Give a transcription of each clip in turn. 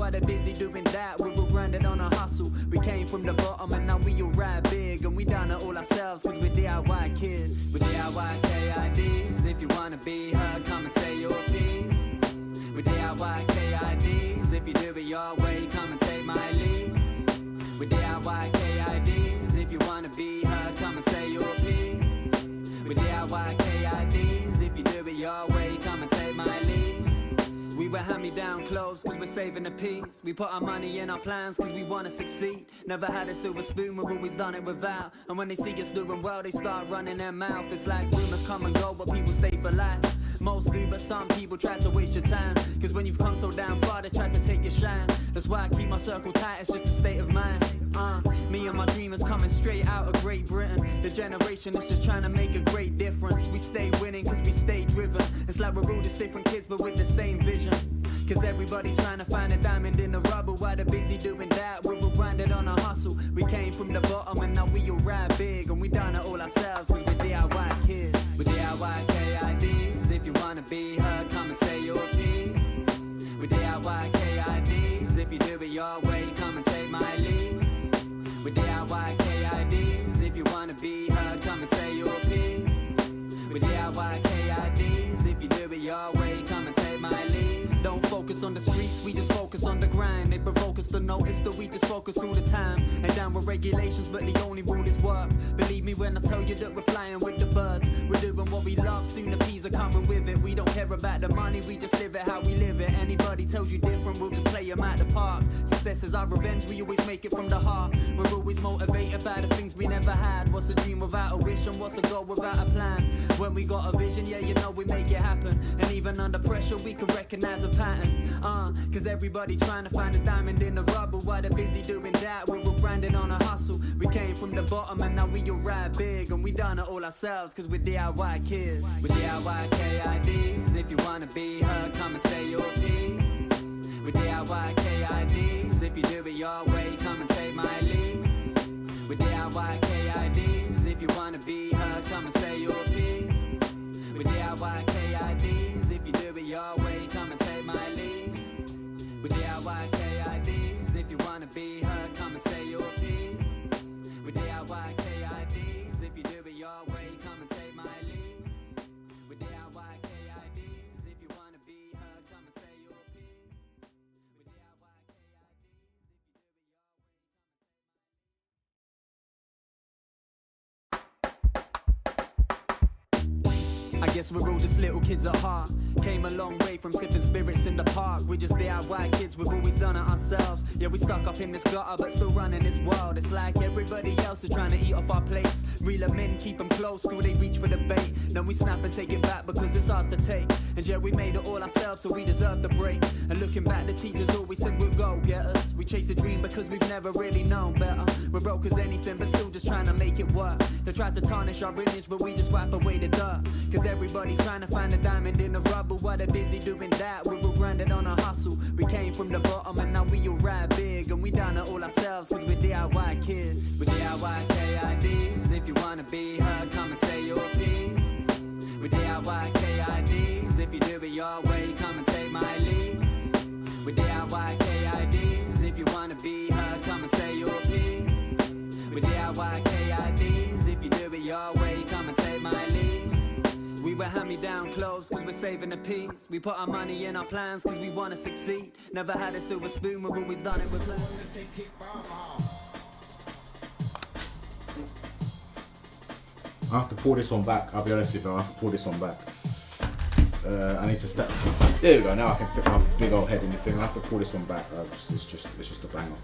while they're busy doing that. We're all grinding on a hustle. We came from the bottom and now we all ride big. And we done it all ourselves cause we're DIY kids. We're DIY KIDs. If you wanna be heard, come and say your piece. We're DIY KIDs. If you do it your way, come and take my lead. We're DIY KIDs. If you wanna be heard, come and say your piece. We're DIY KIDs. If you do it your way, come and take my lead. We wear hand-me-down clothes cause we're saving the peace. We put our money in our plans cause we wanna succeed. Never had a silver spoon, we've always done it without. And when they see us doing well, they start running their mouth. It's like rumors come and go, but people stay for life. Most do, but some people try to waste your time. Cause when you've come so damn far, they try to take your shine. That's why I keep my circle tight, it's just a state of mind. Me and my dreamers coming straight out of Great Britain. The generation is just trying to make a great difference. We stay winning cause we stay driven. It's like we're all just different kids but with the same vision. Cause everybody's trying to find a diamond in the rubble. While they're busy doing that, we're all grinding on a hustle. We came from the bottom and now we all ride big. And we done it all ourselves cause we're DIY kids. We're DIY KIDs. If you wanna be heard, come and say your piece. We're DIY KIDs. If you do it your way, come and take my lead. We're DIY KIDs. If you wanna be heard, come and say your piece. We're DIY KIDs. If you do it your way, come and take my lead. Don't focus on the streets, we just focus on the grind. They provoke us to notice that we just focus all the time. Ain't down with regulations, but the only rule is work. Believe me when I tell you that we're flying with the birds. We're doing what we love, soon the peas are coming with it. We don't care about the money, we just live it how we live it. Anybody tells you different, we'll just play them at the park. Success is our revenge, we always make it from the heart. We're always motivated by the things we never had. What's a dream without a wish and what's a goal without a plan? When we got a vision, yeah, you know we make it happen. And even under pressure, we can recognize a pattern. Cause everybody trying to find a diamond in the rubble. While they're busy doing that, we're all grinding on a hustle. We came from the bottom and now we all ride big. And we done it all ourselves cause we're DIY kids. We're DIY KIDs. If you wanna be heard, come and say your piece. We're DIY KIDs. If you do it your way, come and take my lead. We're DIY KIDs. If you wanna be heard, come and say your piece. We're DIY KIDs. If you do it your way, come and take my lead. We're DIY KIDs. If you wanna be heard, come and say your piece. We're DIY KIDs. If you do it your way, come and take my lead. We're DIY KIDs. If you wanna be heard, come and say your piece. We're DIY KIDs. I guess we're all just little kids at heart. Came a long way from sipping spirits in the park. We're just DIY kids, we've always done it ourselves. Yeah, we stuck up in this gutter but still running this world. It's like everybody else is trying to eat off our plates. Reel them in, keep them close till they reach for the bait. Then we snap and take it back because it's ours to take. And yeah, we made it all ourselves so we deserve the break. And looking back, the teachers always said we'll go get us. We chase a dream because we've never really known better. We're broke as anything but still just trying to make it work. They tried to tarnish our image but we just wipe away the dirt. Cause everybody's trying to find a diamond in the rubble. While they're busy doing that, we're all grinding on a hustle. We came from the bottom and now we all ride big. And we done it all ourselves cause we're DIY kids. We're DIY KIDs. If you wanna be heard, come and say your piece. We're DIY KIDs. If you do it your way, come and take my lead. We're DIY KIDs. If you wanna be heard, come and say your piece. We're DIY KIDs. If you do it your way, come and take my lead. We wear hand-me-down clothes cause we're saving the peace. We put our money in our plans cause we wanna succeed. Never had a silver spoon, we've always done it with love. I have to pull this one back, I'll be honest with you, I have to pull this one back. I need to step. There we go, now I can fit my big old head in the thing. I have to pull this one back, it's just a banger.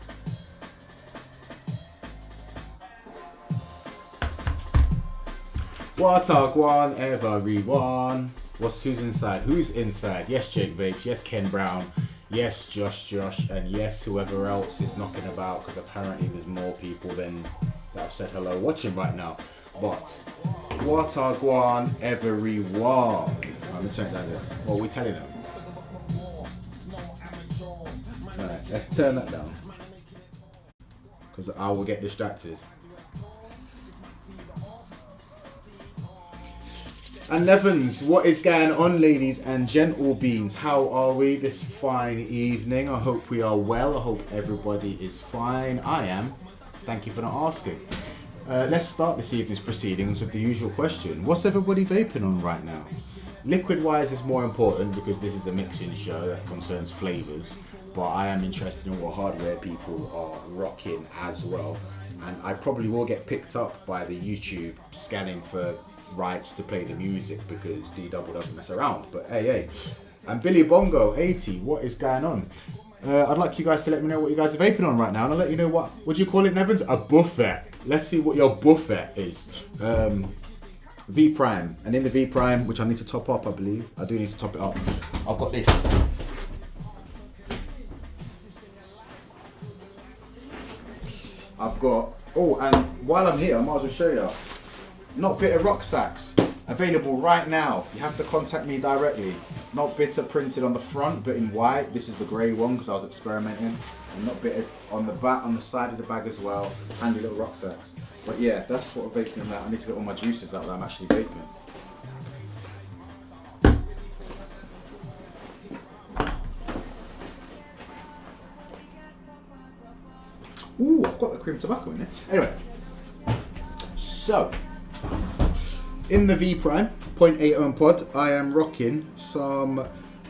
What's up, one, everyone? Who's inside? Who's inside? Yes, Jake Vapes. Yes, Ken Brown. Yes, Josh, and yes, whoever else is knocking about, because apparently there's more people than that have said hello watching right now. But what are one, everyone? I'm gonna turn that down. What are we telling them? Alright, let's turn that down, because I will get distracted. And Nevans, what is going on, ladies and gentle beans? How are we this fine evening? I hope we are well. I hope everybody is fine. I am. Thank you for not asking. Let's start this evening's proceedings with the usual question. What's everybody vaping on right now? Liquid-wise is more important because this is a mixing show that concerns flavours. But I am interested in what hardware people are rocking as well. And I probably will get picked up by the YouTube scanning for rights to play the music because D-Double doesn't mess around. But hey. And Billy Bongo 80, what is going on? I'd like you guys to let me know what you guys are vaping on right now, and I'll let you know what do you call it, Nevans? A buffet. Let's see what your buffet is. V Prime, and in the V Prime, which I need to top up, I believe. I do need to top it up. I've got this. I've got, and while I'm here, I might as well show you. Not Bitter rucksacks, available right now. You have to contact me directly. Not Bitter printed on the front, but in white. This is the grey one because I was experimenting. And Not Bitter on the back, on the side of the bag as well. Handy little rucksacks. But yeah, that's what I'm vaping now. I need to get all my juices out that I'm actually vaping. Ooh, I've got the cream tobacco in there. Anyway, so in the V Prime 0.8 ohm pod, I am rocking some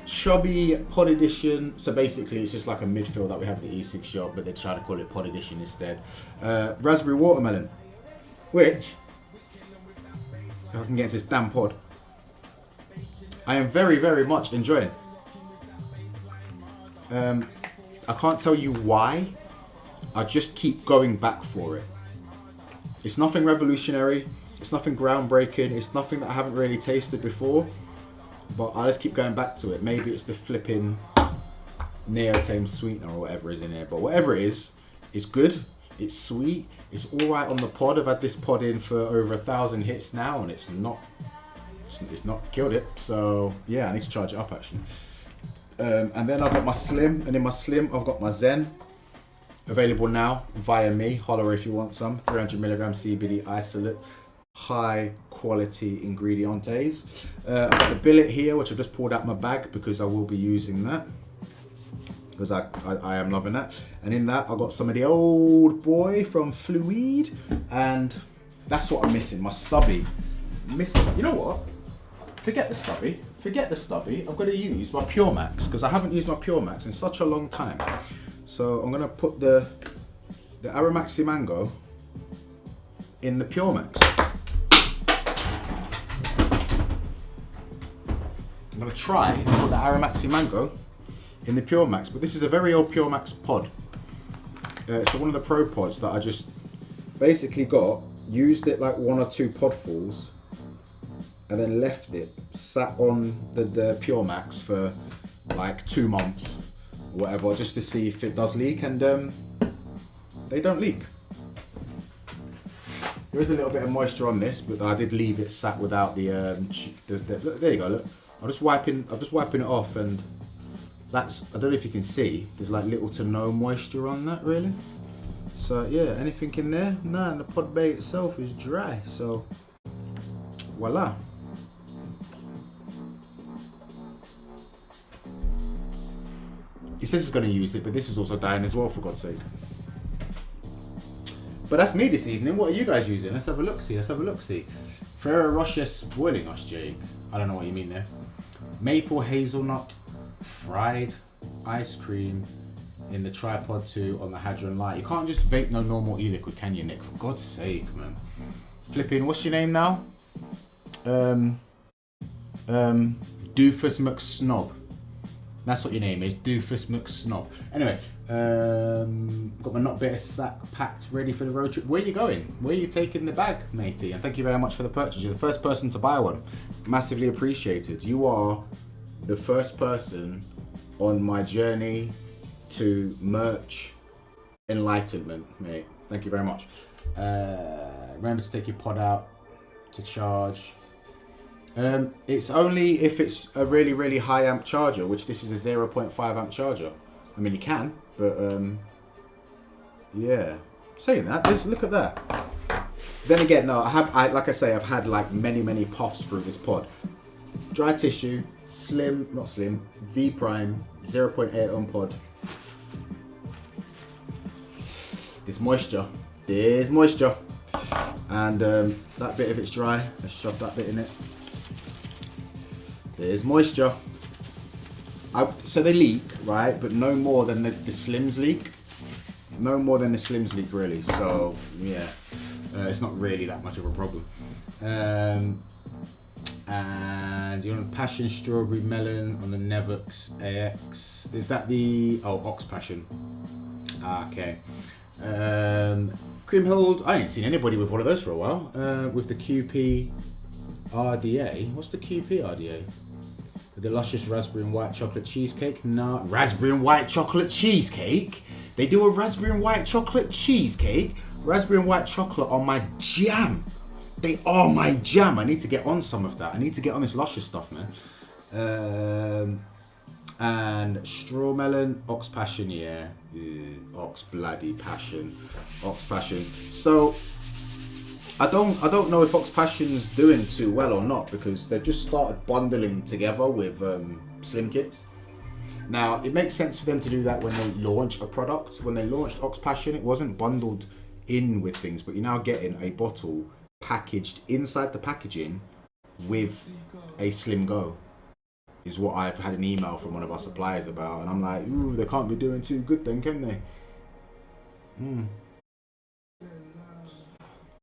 chubby pod edition. So basically, it's just like a midfill that we have at the e-cig shop, but they try to call it pod edition instead. Raspberry watermelon, which if I can get into this damn pod, I am very, very much enjoying. I can't tell you why. I just keep going back for it. It's nothing revolutionary. It's nothing groundbreaking. It's nothing that I haven't really tasted before. But I just keep going back to it. Maybe it's the flipping neotame sweetener or whatever is in there. But whatever it is, it's good. It's sweet. It's all right on the pod. I've had this pod in for over 1,000 hits now, and it's not killed it. So yeah, I need to charge it up actually. And then I've got my Slim, and in my Slim I've got my Zen. Available now via me. Holler if you want some. 300mg CBD isolate. High quality ingredientes. I've got the billet here, which I've just pulled out my bag because I will be using that. Because I am loving that. And in that, I've got some of the old boy from Fluid. And that's what I'm missing. My stubby. You know what? Forget the stubby. I'm going to use my Pure Max because I haven't used my Pure Max in such a long time. So I'm going to put the Aramaxi Mango in the Pure Max. I'm going to try and put the Aramaxi Mango in the Pure Max, but this is a very old Pure Max pod. It's one of the Pro pods that I just basically used it like 1 or 2 podfuls, and then left it sat on the Pure Max for like 2 months. Whatever, just to see if it does leak, and they don't leak. There is a little bit of moisture on this, but I did leave it sat without the there you go, look. I'm just wiping it off, and that's, I don't know if you can see, there's like little to no moisture on that really. So yeah, anything in there? Nah, and the pod bay itself is dry, so voila. He says he's going to use it, but this is also dying as well, for God's sake. But that's me this evening. What are you guys using? Let's have a look-see. Ferrero Rocher spoiling us, Jake. I don't know what you mean there. Maple hazelnut fried ice cream in the tripod 2 on the Hadron Light. You can't just vape no normal e-liquid, can you, Nick? For God's sake, man. Flipping, what's your name now? Doofus McSnob. That's what your name is, Doofus McSnob. Anyway, got my Not Bitter sack packed, ready for the road trip. Where are you going? Where are you taking the bag, matey? And thank you very much for the purchase. You're the first person to buy one. Massively appreciated. You are the first person on my journey to merch enlightenment, mate. Thank you very much. Remember to take your pod out to charge. It's only if it's a really, really high amp charger, which this is a 0.5 amp charger. I mean, you can, but yeah. Saying that, look at that. Then again, no, like I say, I've had like many puffs through this pod. Dry tissue, not slim, V prime, 0.8 on pod. There's moisture, and that bit of it's dry. Let's shove that bit in it. There's moisture. So they leak, right? But no more than the Slims leak. No more than the Slims leak, really. So yeah, it's not really that much of a problem. And you're on Passion Strawberry Melon on the Nevux AX. Is that the Ox Passion? Okay. Cream Hold. I ain't seen anybody with one of those for a while. With the QP RDA. What's the QP RDA? The luscious raspberry and white chocolate cheesecake. Nah, raspberry and white chocolate cheesecake. They do a raspberry and white chocolate cheesecake. Raspberry and white chocolate are my jam. They are my jam. I need to get on some of that. I need to get on this luscious stuff, man. And straw melon, Ox Passion, yeah. Ox bloody passion. Ox Passion. So I don't know if Ox Passion's doing too well or not, because they've just started bundling together with Slim Kits. Now, it makes sense for them to do that when they launch a product. When they launched Ox Passion, it wasn't bundled in with things, but you're now getting a bottle packaged inside the packaging with a Slim Go. Is what I've had an email from one of our suppliers about, and I'm like, ooh, they can't be doing too good then, can they?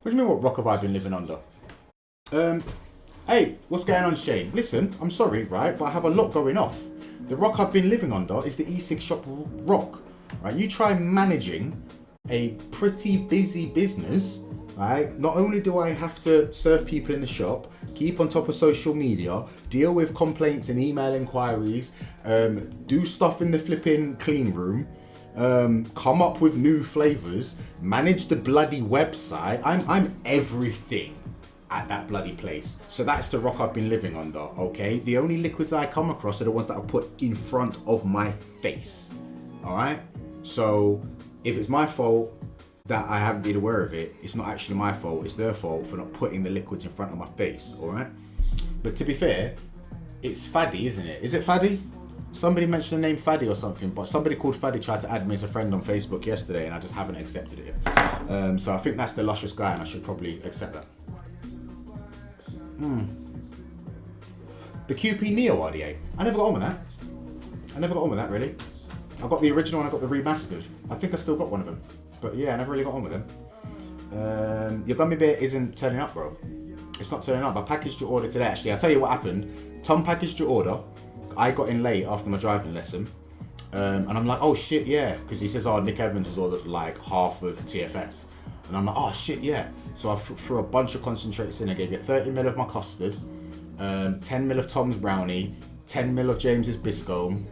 What do you mean, what rock have I been living under? Hey, what's going on, Shane? Listen, I'm sorry, right, but I have a lot going off. The rock I've been living under is the e-cig shop rock, right? You try managing a pretty busy business, right? Not only do I have to serve people in the shop, keep on top of social media, deal with complaints and email inquiries, do stuff in the flipping clean room, come up with new flavors, manage the bloody website. I'm everything at that bloody place. So that's the rock I've been living under, okay? The only liquids I come across are the ones that are put in front of my face, all right? So if it's my fault that I haven't been aware of it, it's not actually my fault, it's their fault for not putting the liquids in front of my face, all right? But to be fair, it's Faddy, isn't it? Is it Faddy? Somebody mentioned the name Faddy or something, but somebody called Faddy tried to add me as a friend on Facebook yesterday, and I just haven't accepted it yet. So I think that's the luscious guy, and I should probably accept that. The QP Neo RDA. I never got on with that. Really. I got the original and I got the remastered. I think I still got one of them. But yeah, I never really got on with them. Your gummy bear isn't turning up, bro. It's not turning up. I packaged your order today, actually. I'll tell you what happened. Tom packaged your order. I got in late after my driving lesson. And I'm like, oh shit, yeah. Because he says, oh, Nick Evans has ordered like half of TFS. And I'm like, oh shit, yeah. So I threw a bunch of concentrates in. I gave you 30ml of my custard, 10ml of Tom's brownie, 10ml of James's Biscombe,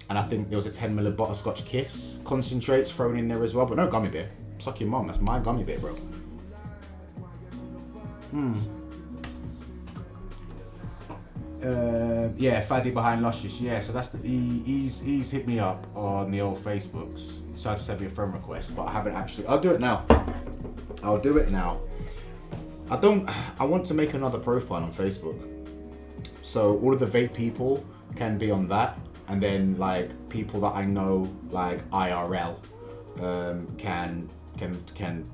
and I think there was a 10ml of butterscotch kiss concentrates thrown in there as well. But no gummy bear. Suck your mum. That's my gummy bear, bro. Yeah, Faddy behind Luscious. Yeah, so that's he's hit me up on the old Facebooks. So I just sent me a friend request, but I haven't actually. I'll do it now. I want to make another profile on Facebook, so all of the vape people can be on that, and then like people that I know like IRL can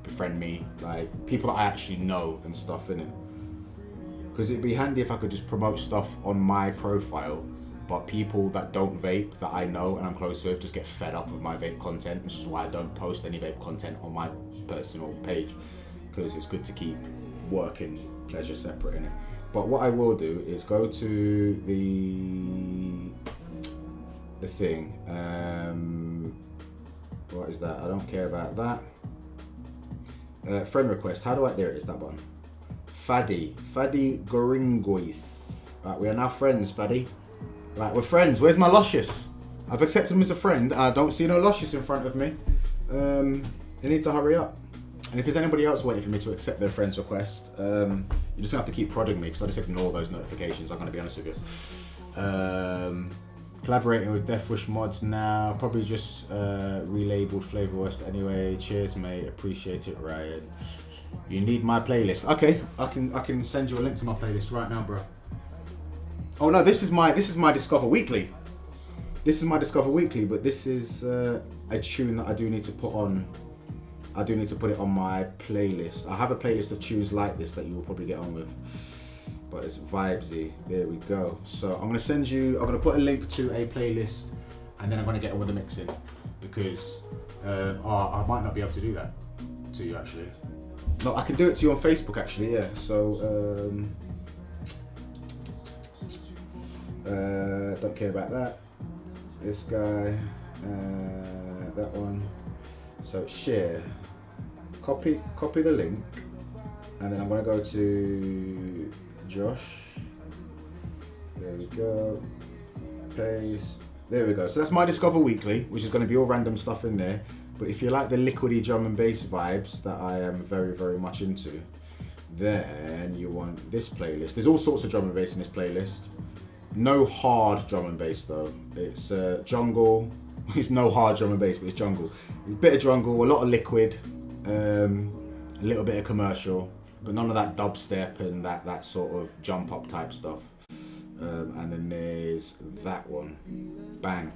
befriend me, like people that I actually know and stuff in it. Because it'd be handy if I could just promote stuff on my profile, but people that don't vape, that I know and I'm close with, just get fed up with my vape content, which is why I don't post any vape content on my personal page, because it's good to keep work and pleasure separate in it. But what I will do is go to the thing. What is that? I don't care about that. Friend request. How do I? There it is. That one. Faddy Goringois. Right, we are now friends, Faddy. Right, we're friends. Where's my Luscious? I've accepted him as a friend, and I don't see no Luscious in front of me. You need to hurry up. And if there's anybody else waiting for me to accept their friend's request, you're just gonna have to keep prodding me, because I just ignore those notifications. I'm gonna be honest with you. Collaborating with Death Wish Mods now. Probably just relabeled Flavor West anyway. Cheers, mate. Appreciate it, Ryan. You need my playlist. Okay, I can send you a link to my playlist right now, bro. Oh no, this is my Discover Weekly. This is my Discover Weekly, but this is a tune that I do need to put on. I do need to put it on my playlist. I have a playlist of tunes like this that you will probably get on with, but it's vibesy. There we go. So I'm gonna put a link to a playlist, and then I'm gonna get on with the mixing, because I might not be able to do that to you actually. No, I can do it to you on Facebook actually. Yeah. So don't care about that. This guy, that one. So share, copy the link, and then I'm gonna go to Josh. There we go. Paste. There we go. So that's my Discover Weekly, which is gonna be all random stuff in there. But if you like the liquidy drum and bass vibes that I am very, very much into, then you want this playlist. There's all sorts of drum and bass in this playlist. No hard drum and bass though. It's jungle. It's no hard drum and bass, but it's jungle. A bit of jungle, a lot of liquid, a little bit of commercial, but none of that dubstep and that sort of jump up type stuff. And then there's that one. Bang.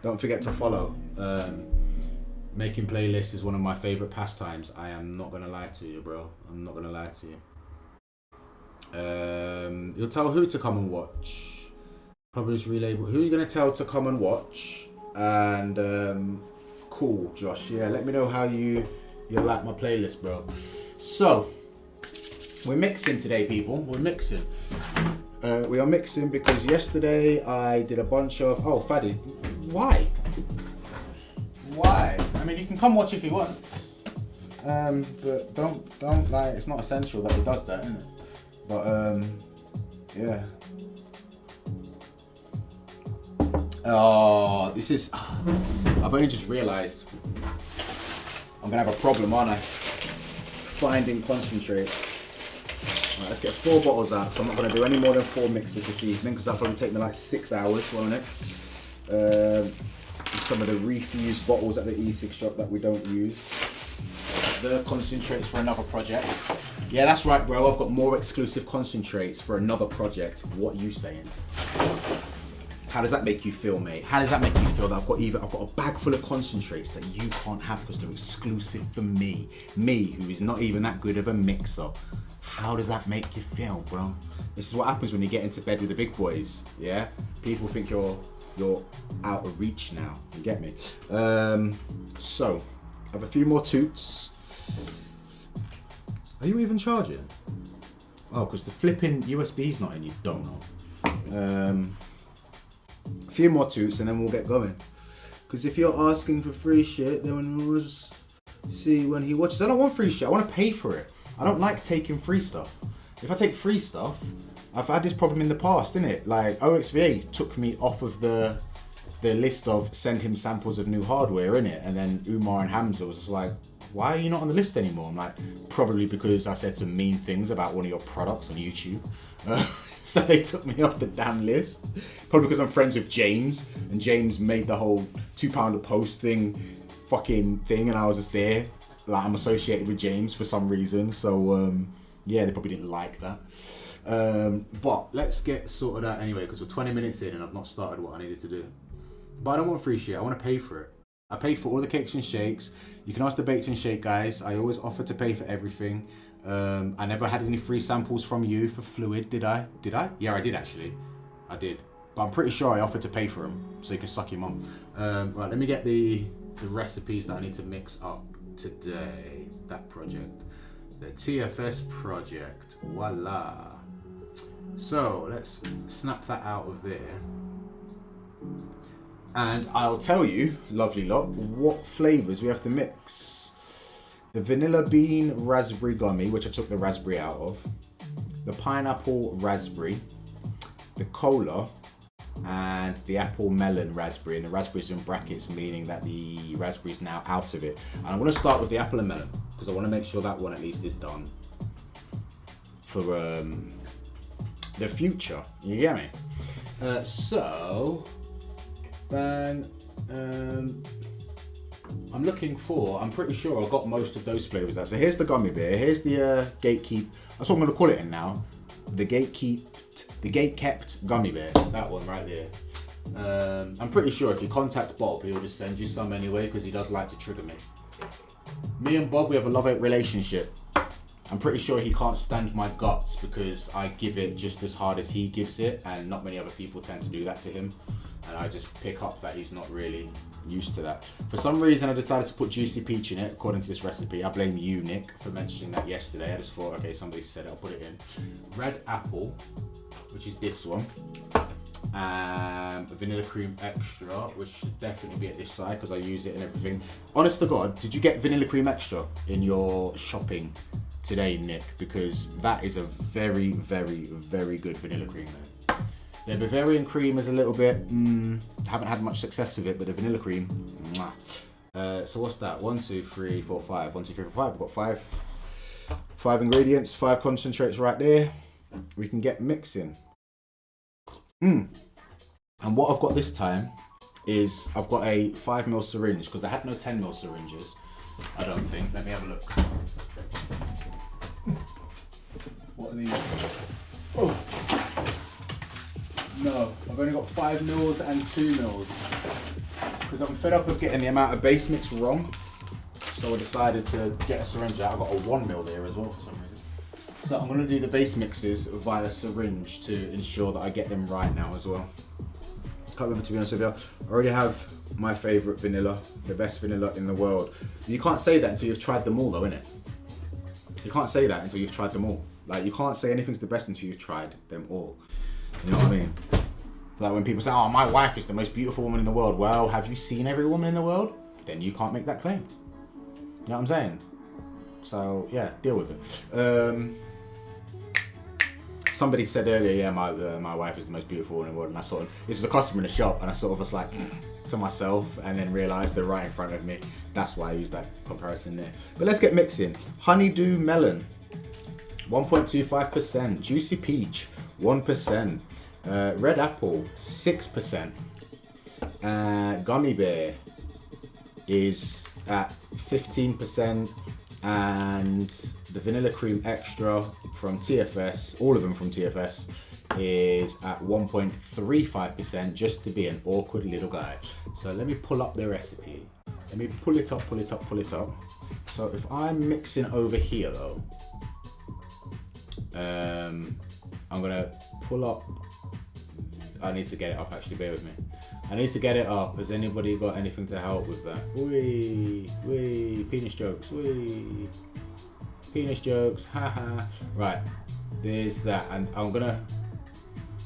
Don't forget to follow. Making playlists is one of my favorite pastimes. I am not gonna lie to you, bro. I'm not gonna lie to you. You'll tell who to come and watch. Probably just relabel. Who are you gonna tell to come and watch? And cool, Josh. Yeah, let me know how you like my playlist, bro. So we're mixing today, people. We're mixing. We are mixing because yesterday I did a bunch of. Oh, Faddy, why? Why? I mean, you can come watch if you want, but don't like. It's not essential that he does that, isn't it? But yeah. Oh, this is. I've only just realised I'm gonna have a problem, aren't I? Finding concentrates. Right, let's get 4 bottles out. So I'm not gonna do any more than 4 mixes this evening because that'll probably take me like 6 hours, won't it? Some of the refused bottles at the e-cig shop that we don't use. The concentrates for another project. Yeah, that's right, bro. I've got more exclusive concentrates for another project. What are you saying? How does that make you feel, mate? How does that make you feel that I've got a bag full of concentrates that you can't have because they're exclusive for me? Me, who is not even that good of a mixer. How does that make you feel, bro? This is what happens when you get into bed with the big boys, yeah? People think you're out of reach now, you get me? So, I have a few more toots. Are you even charging? Oh, because the flipping USB's not in, you donut. A few more toots and then we'll get going. Because if you're asking for free shit, then we'll just see when he watches. I don't want free shit, I want to pay for it. I don't like taking free stuff. If I take free stuff, I've had this problem in the past, innit? Like OXVA took me off of the list of send him samples of new hardware, innit? And then Umar and Hamza was just like, why are you not on the list anymore? I'm like, probably because I said some mean things about one of your products on YouTube. So they took me off the damn list. Probably because I'm friends with James, and James made the whole £2 a post fucking thing, and I was just there. Like, I'm associated with James for some reason, so yeah, they probably didn't like that. But let's get sorted out anyway, because we're 20 minutes in and I've not started what I needed to do. But I don't want free shit, I want to pay for it. I paid for all the cakes and shakes. You can ask the Baked and Shake guys. I always offer to pay for everything. I never had any free samples from you for fluid, did I? Did I? Yeah, I did actually. I did. But I'm pretty sure I offered to pay for them, so you can suck your mum. Right, let me get the recipes that I need to mix up today. That project. The TFS project. Voila. So, let's snap that out of there. And I'll tell you, lovely lot, what flavours we have to mix. The vanilla bean raspberry gummy, which I took the raspberry out of. The pineapple raspberry. The cola. And the apple melon raspberry. And the raspberry's in brackets, meaning that the raspberry's now out of it. And I'm going to start with the apple and melon, because I want to make sure that one at least is done for the future. You get me? So... Then I'm looking for, I'm pretty sure I got most of those flavours out. So here's the gummy bear, here's the gatekeep, that's what I'm going to call it in now. The gate-kept gummy bear, that one right there. I'm pretty sure if you contact Bob, he'll just send you some anyway, because he does like to trigger me. Me and Bob, we have a love-hate relationship. I'm pretty sure he can't stand my guts because I give it just as hard as he gives it, and not many other people tend to do that to him. And I just pick up that he's not really used to that. For some reason, I decided to put juicy peach in it, according to this recipe. I blame you, Nick, for mentioning that yesterday. I just thought, okay, somebody said it, I'll put it in. Red apple, which is this one. Vanilla cream extra, which should definitely be at this side because I use it in everything. Honest to God, did you get vanilla cream extra in your shopping today, Nick? Because that is a very, very, very good vanilla cream, man. The Bavarian cream is a little bit, haven't had much success with it, but the vanilla cream, mwah. So what's that? 1, 2, 3, 4, 5. 1, 2, 3, 4, 5. We've got five ingredients, 5 concentrates right there. We can get mixing. And what I've got this time is I've got a 5ml syringe because I had no 10ml syringes. I don't think. Let me have a look. What are these? Oh. No, I've only got 5ml and 2ml because I'm fed up of getting the amount of base mix wrong. So I decided to get a syringe out. I've got a 1ml there as well for some reason. So I'm going to do the base mixes via syringe to ensure that I get them right now as well. Can't remember, to be honest with you. I already have my favourite vanilla, the best vanilla in the world. You can't say that until you've tried them all though, innit? You can't say that until you've tried them all. Like, you can't say anything's the best until you've tried them all. You know what I mean? Like when people say, oh, my wife is the most beautiful woman in the world. Well, have you seen every woman in the world? Then you can't make that claim. You know what I'm saying? So, yeah, deal with it. Somebody said earlier, yeah, my wife is the most beautiful woman in the world. And I sort of, this is a customer in the shop, and I sort of was like, to myself, and then realised they're right in front of me. That's why I use that comparison there. But let's get mixing. Honeydew melon, 1.25%. Juicy peach, 1%. Red apple, 6%. Gummy bear is at 15%, and the vanilla cream extra from TFS, all of them from TFS, is at 1.35%, just to be an awkward little guy. So let me pull up the recipe. Let me pull it up. So if I'm mixing over here though, I'm gonna pull up. I need to get it up, actually, bear with me. I need to get it up. Has anybody got anything to help with that? Wee, penis jokes, wee. Penis jokes, haha. Right, there's that. And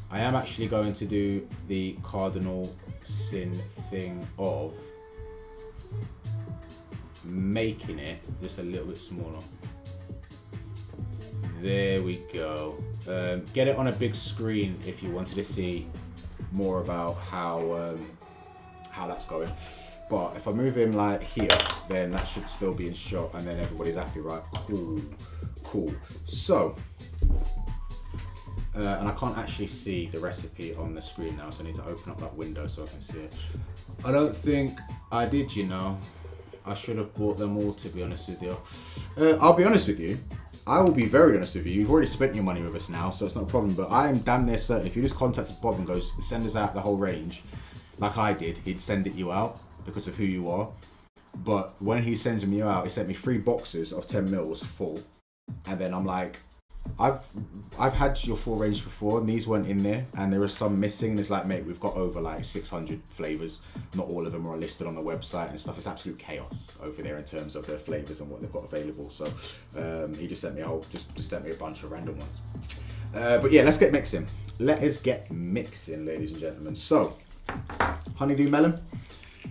I am actually going to do the cardinal sin thing of making it just a little bit smaller. There we go. Get it on a big screen if you wanted to see more about how that's going. But if I move him like here, then that should still be in shot, and then everybody's happy, right? Cool. So, and I can't actually see the recipe on the screen now, so I need to open up that window so I can see it. I don't think I did, you know. I should have bought them all, to be honest with you. I'll be honest with you. I will be very honest with you. You've already spent your money with us now, so it's not a problem. But I am damn near certain if you just contacted Bob and goes, send us out the whole range, like I did, he'd send it you out because of who you are. But when he sends me out, he sent me 3 boxes of 10ml full, and then I'm like, I've had your full range before, and these weren't in there, and there are some missing. And it's like, mate, we've got over like 600 flavors. Not all of them are listed on the website and stuff. It's absolute chaos over there in terms of their flavors and what they've got available. So he just sent me just sent me a bunch of random ones. But yeah, let's get mixing. Let us get mixing, ladies and gentlemen. So, honeydew melon.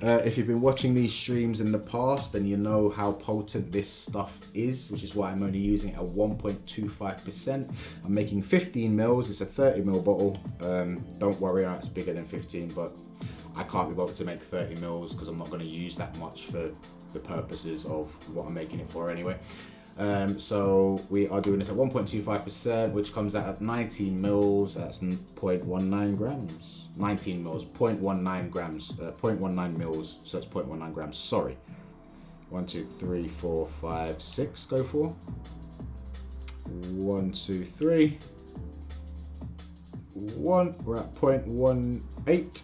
If you've been watching these streams in the past, then you know how potent this stuff is, which is why I'm only using it at 1.25%. I'm making 15ml. It's a 30ml bottle. Don't worry, it's bigger than 15, but I can't be bothered to make 30ml because I'm not going to use that much for the purposes of what I'm making it for anyway. So we are doing this at 1.25%, which comes out at 19ml. That's 0.19 grams. 19 mils, 0.19 grams, 0.19 mils, so it's 0.19 grams, sorry. 1, 2, 3, 4, 5, 6. Go for 1, 2, 3. 1. We're at 0.18.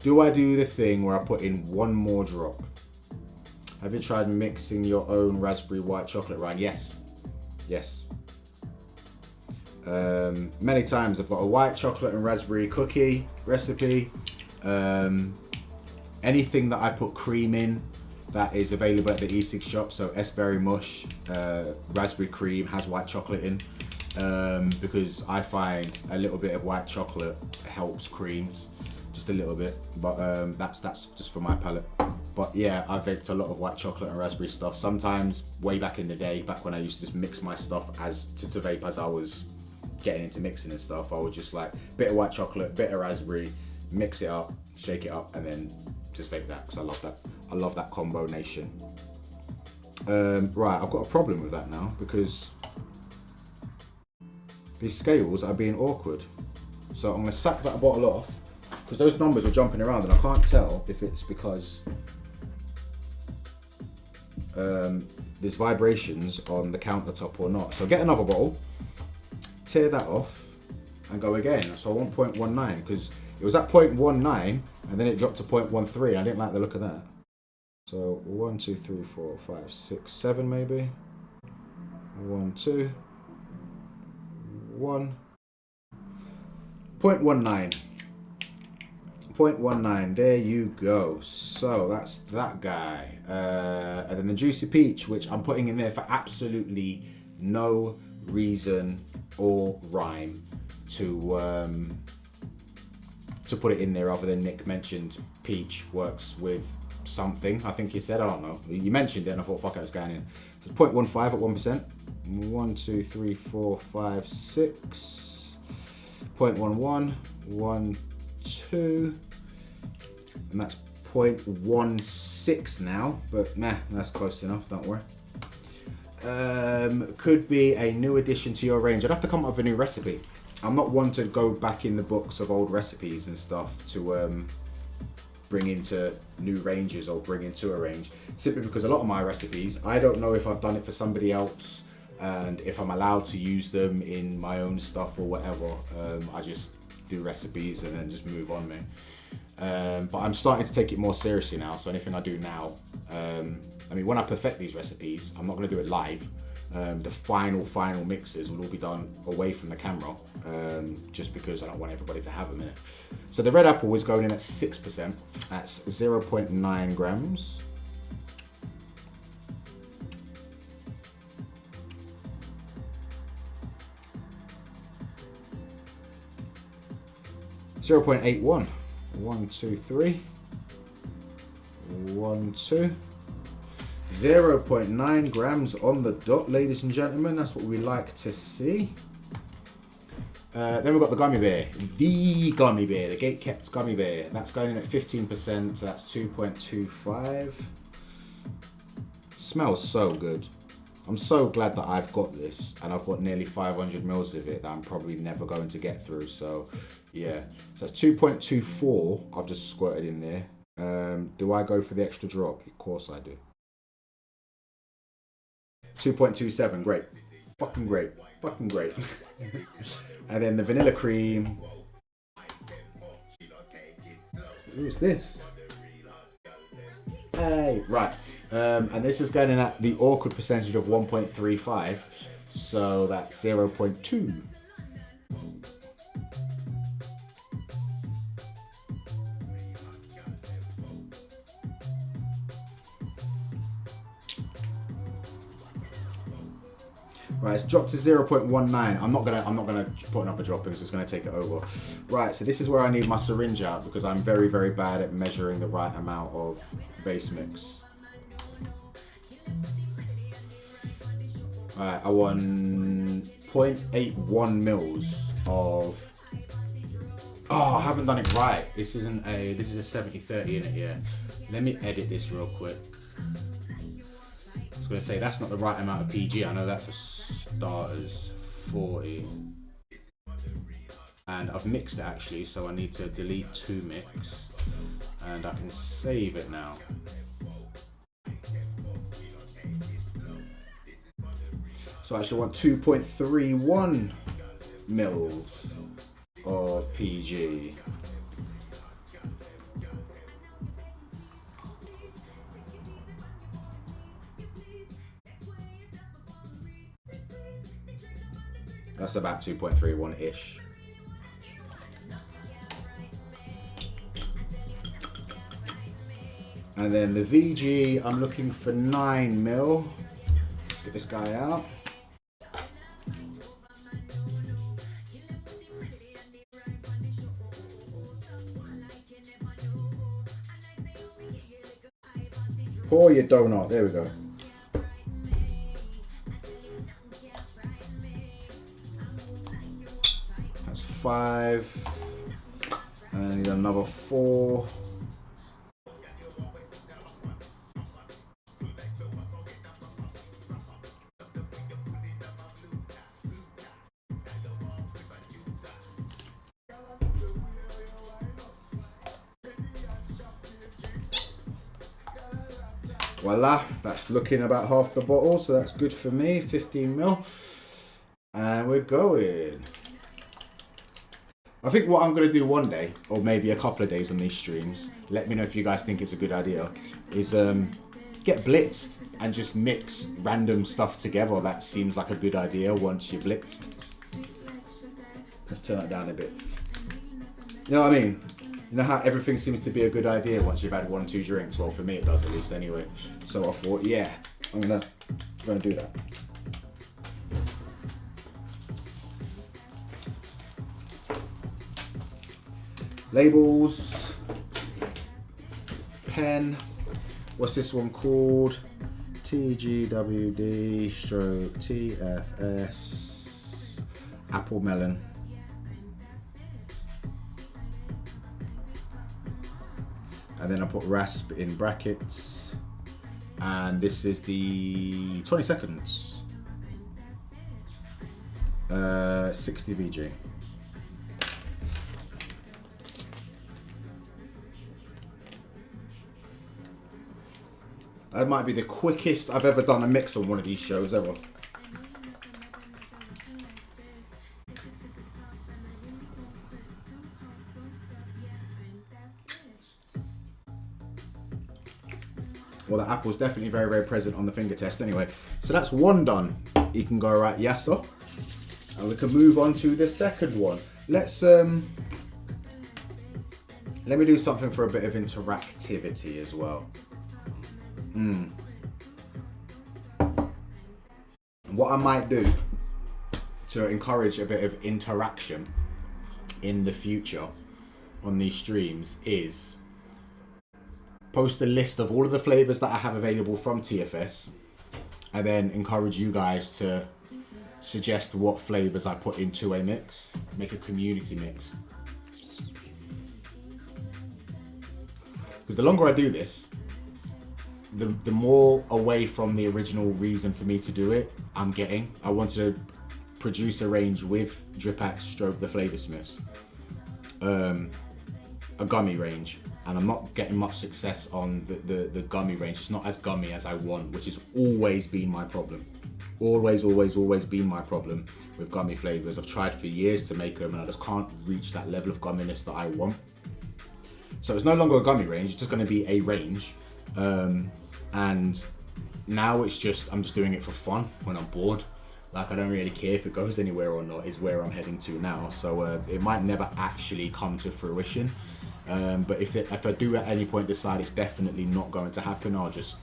Do I do the thing where I put in one more drop? Have you tried mixing your own raspberry white chocolate, Ryan? Yes. Yes. Many times I've got a white chocolate and raspberry cookie recipe. Anything that I put cream in that is available at the e-cig shop. So S-berry mush, raspberry cream has white chocolate in. Because I find a little bit of white chocolate helps creams. Just a little bit, but that's just for my palate. But yeah, I vaped a lot of white chocolate and raspberry stuff. Sometimes, way back in the day, back when I used to just mix my stuff as to vape as I was getting into mixing and stuff, I would just like bit of white chocolate, bit of raspberry, mix it up, shake it up, and then just vape that because I love that. I love that combination. Right, I've got a problem with that now because these scales are being awkward. So I'm gonna sack that bottle off because those numbers are jumping around and I can't tell if it's because there's vibrations on the countertop or not. So get another bottle, tear that off and go again. So I want 0.19 because it was at 0.19 and then it dropped to 0.13. I didn't like the look of that. So 1, 2, 3, 4, 5, 6, 7 maybe. 1, 2, 1. 0.19. 0.19, there you go. So that's that guy. And then the Juicy Peach, which I'm putting in there for absolutely no reason or rhyme to put it in there other than Nick mentioned peach works with something. I think he said, I don't know. You mentioned it and I thought, fuck it, it's going in. So 0.15 at 1%. 1, 2, 3, 4, 5, 6. 0.11. 1, 2. And that's 0.16 now, but meh, that's close enough, don't worry. Could be a new addition to your range. I'd have to come up with a new recipe. I'm not one to go back in the books of old recipes and stuff to bring into new ranges or bring into a range, simply because a lot of my recipes, I don't know if I've done it for somebody else and if I'm allowed to use them in my own stuff or whatever. I just do recipes and then just move on, man. But I'm starting to take it more seriously now, so anything I do now, I mean, when I perfect these recipes, I'm not going to do it live. The final mixes will all be done away from the camera, just because I don't want everybody to have them in it. So the red apple is going in at 6%. That's 0.9 grams. .81. 1, 2, 3. 1, 2. 0.9 grams on the dot, ladies and gentlemen. That's what we like to see. Then we've got the gummy bear. The gummy bear, the gate kept gummy bear. That's going in at 15%, so that's 2.25. Smells so good. I'm so glad that I've got this, and I've got nearly 500 mils of it that I'm probably never going to get through. So yeah, so that's 2.24 I've just squirted in there. Do I go for the extra drop? Of course I do. 2.27, great. Fucking great. Fucking great. And then the vanilla cream. Who's this? Hey, right. And this is going in at the awkward percentage of 1.35. So that's 0.2. Right, it's dropped to 0.19. I'm not gonna put another drop because it's gonna take it over. Right, so this is where I need my syringe out because I'm very, very bad at measuring the right amount of base mix. Alright, I want 0.81 mils of. Oh, I haven't done it right. This is a 70-30 in it, yeah. Let me edit this real quick. I was going to say that's not the right amount of PG. I know that for starters. 40. And I've mixed it actually, so I need to delete 2 mix. And I can save it now. So I actually want 2.31 mils of PG. That's about 2.31-ish. And then the VG, I'm looking for 9 mil. Let's get this guy out. Pour your donut. There we go. That's 5. And I need another 4. Voila, that's looking about half the bottle, so that's good for me, 15 mil. And we're going. I think what I'm going to do one day, or maybe a couple of days on these streams, let me know if you guys think it's a good idea, is get blitzed and just mix random stuff together. That seems like a good idea once you're blitzed. Let's turn it down a bit. You know what I mean? You know how everything seems to be a good idea once you've had 1-2 drinks? Well, for me it does, at least anyway. So I thought, yeah, I'm gonna do that. Labels, pen. What's this one called? TGWD stroke TFS. Apple melon. And then I put rasp in brackets. And this is the 20 seconds. 60 VG. That might be the quickest I've ever done a mix on one of these shows ever. Well, the apple's definitely very, very present on the finger test anyway. So that's one done. You can go right, yes sir. And we can move on to the second one. Let's let me do something for a bit of interactivity as well. What I might do to encourage a bit of interaction in the future on these streams is post a list of all of the flavors that I have available from TFS, and then encourage you guys to suggest what flavors I put into a mix. Make a community mix. Because the longer I do this, the more away from the original reason for me to do it I'm getting. I want to produce a range with Drip Axe stroke the Flavour Smiths, a gummy range, and I'm not getting much success on the gummy range. It's not as gummy as I want, which has always been my problem. Always been my problem with gummy flavors. I've tried for years to make them and I just can't reach that level of gumminess that I want. So it's no longer a gummy range, it's just going to be a range. And now it's just, I'm just doing it for fun when I'm bored. Like, I don't really care if it goes anywhere or not, is where I'm heading to now. So it might never actually come to fruition. But if I do at any point decide it's definitely not going to happen, I'll just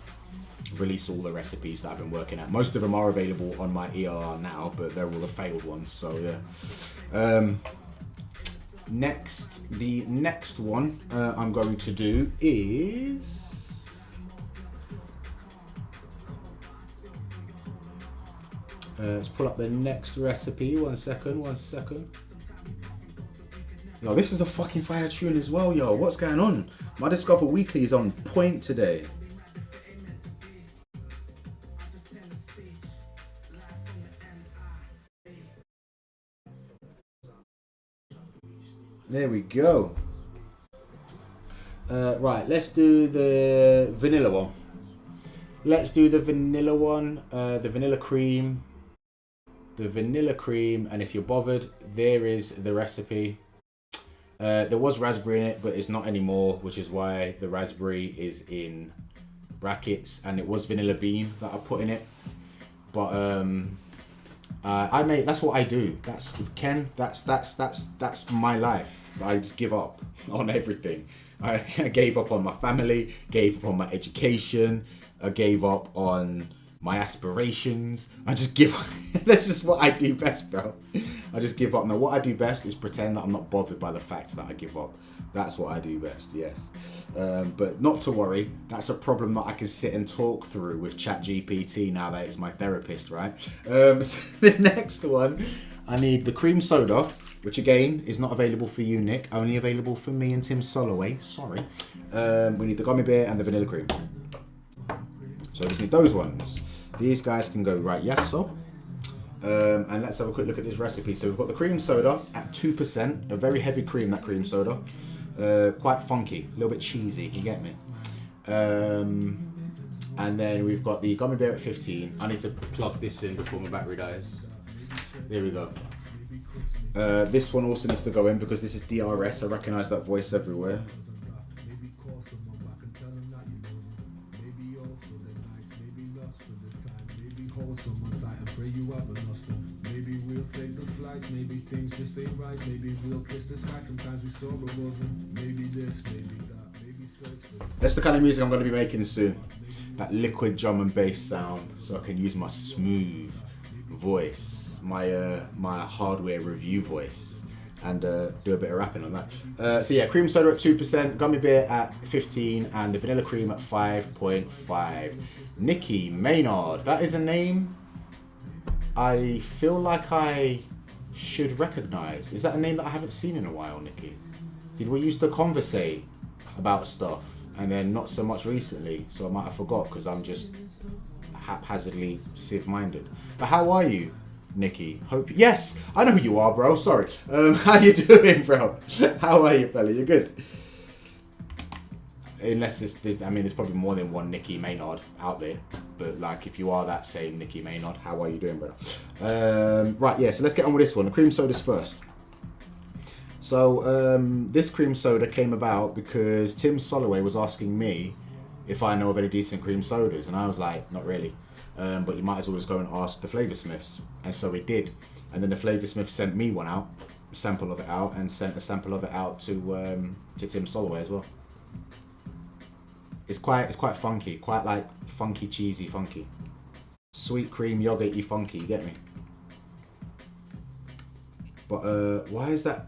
release all the recipes that I've been working at. Most of them are available on my ERR now, but they're all the failed ones, so yeah. The next one I'm going to do is... let's pull up the next recipe. One second. Yo, this is a fucking fire tune as well, yo. What's going on? My Discover Weekly is on point today. There we go. Right, let's do the vanilla one. The vanilla cream. the vanilla cream, and if you're bothered, there is the recipe. There was raspberry in it, but it's not anymore, which is why the raspberry is in brackets, and it was vanilla bean that I put in it. But that's what I do. That's Ken. That's my life. I just give up on everything. I gave up on my family, gave up on my education, I gave up on my aspirations. I just give up. This is what I do best, bro. I just give up. Now, what I do best is pretend that I'm not bothered by the fact that I give up. That's what I do best, yes. But not to worry, that's a problem that I can sit and talk through with ChatGPT now that it's my therapist, right? So the next one, I need the cream soda, which again is not available for you, Nick, only available for me and Tim Soloway, sorry. We need the gummy bear and the vanilla cream. So I just need those ones. These guys can go right, yes, sir. And let's have a quick look at this recipe. So we've got the cream soda at 2%, a very heavy cream, that cream soda. Quite funky, a little bit cheesy, you get me? And then we've got the gummy bear at 15. I need to plug this in before my battery dies. There we go. This one also needs to go in because this is DRS. I recognise that voice everywhere. Maybe we'll take the flights, maybe things just ain't right, maybe we'll kiss the sky, sometimes we sober moving, maybe this, maybe that, maybe search. That's the kind of music I'm going to be making soon. That liquid drum and bass sound, so I can use my smooth voice, my hardware review voice, and do a bit of rapping on that. So yeah, cream soda at 2%, gummy bear at 15, and the vanilla cream at 5.5. Nicki Maynard, that is a name I feel like I should recognise. Is that a name that I haven't seen in a while, Nikki? Did we used to conversate about stuff and then not so much recently? So I might have forgot because I'm just haphazardly civ-minded. But how are you, Nikki? Yes, I know who you are, bro. Sorry. How you doing, bro? How are you, fella? You good? Unless there's probably more than one Nicki Maynard out there. But like, if you are that same Nicki Maynard, how are you doing, brother? Right, yeah. So let's get on with this one. The cream soda's first. So this cream soda came about because Tim Soloway was asking me if I know of any decent cream sodas, and I was like, not really. But you might as well just go and ask the Flavour Smiths, and so we did. And then the Flavour Smiths sent me one out, a sample of it out, and sent a sample of it out to Tim Soloway as well. It's quite funky, quite like funky, cheesy, funky. Sweet cream, yogurty, funky, you get me? But why is that?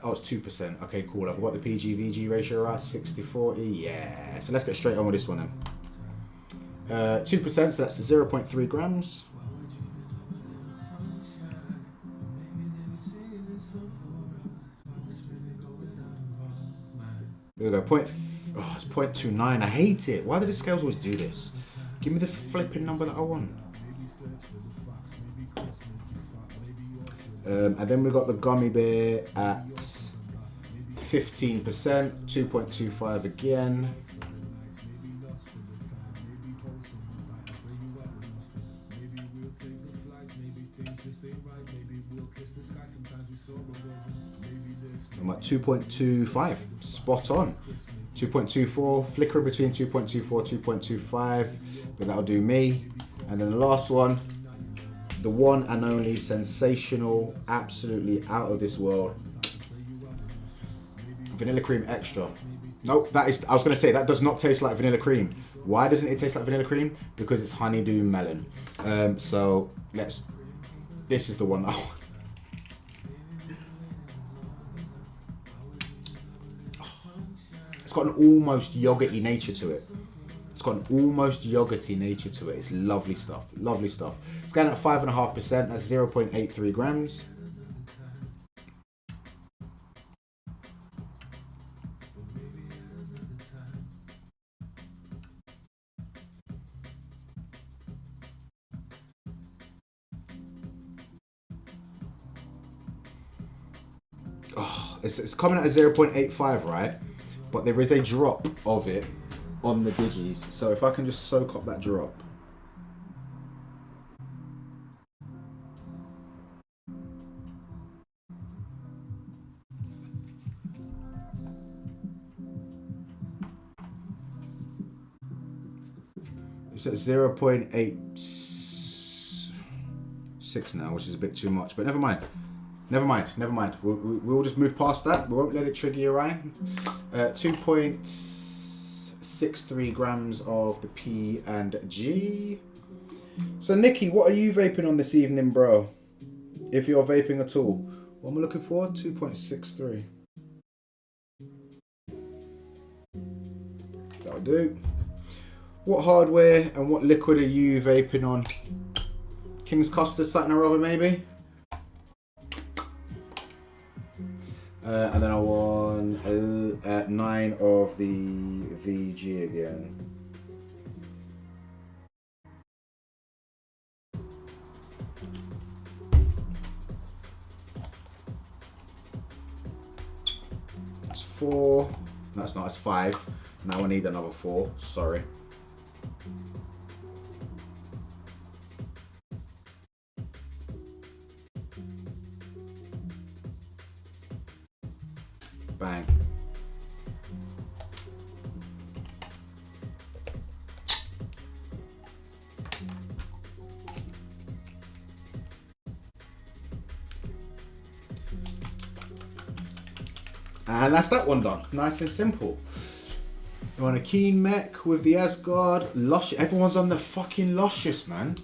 Oh, it's 2%. Okay, cool. I've got the PG-VG ratio right, 60-40. Yeah. So let's get straight on with this one then. 2%, so that's 0.3 grams. There we go. It's 0.29. I hate it. Why do the scales always do this? Give me the flipping number that I want. And then we got the gummy bear at 15%, 2.25 again. I'm at 2.25, spot on. 2.24, flickering between 2.24, 2.25, but that'll do me. And then the last one, the one and only sensational, absolutely out of this world, vanilla cream extra. Nope, I was going to say, that does not taste like vanilla cream. Why doesn't it taste like vanilla cream? Because it's honeydew melon. So this is the one I want. It's got an almost yogurty nature to it. It's got an almost yogurty nature to it. It's lovely stuff. Lovely stuff. It's going at 5.5%. That's 0.83 grams. Oh, it's coming at a 0.85, right? But there is a drop of it on the digis. So if I can just soak up that drop. It's at 0.86 now, which is a bit too much, but never mind. Never mind. We'll just move past that. We won't let it trigger your eye. 2.63 grams of the P and G. So, Nikki, what are you vaping on this evening, bro? If you're vaping at all. What am I looking for? 2.63. That'll do. What hardware and what liquid are you vaping on? King's Custard, something or other, maybe? And then I want 9 of the VG again. That's 4. No, it's not. It's 5. Now I need another 4. Sorry. Bang. And that's that one done. Nice and simple. You're on a Keen Mech with the Asgard. Luscious. Everyone's on the fucking Luscious, man.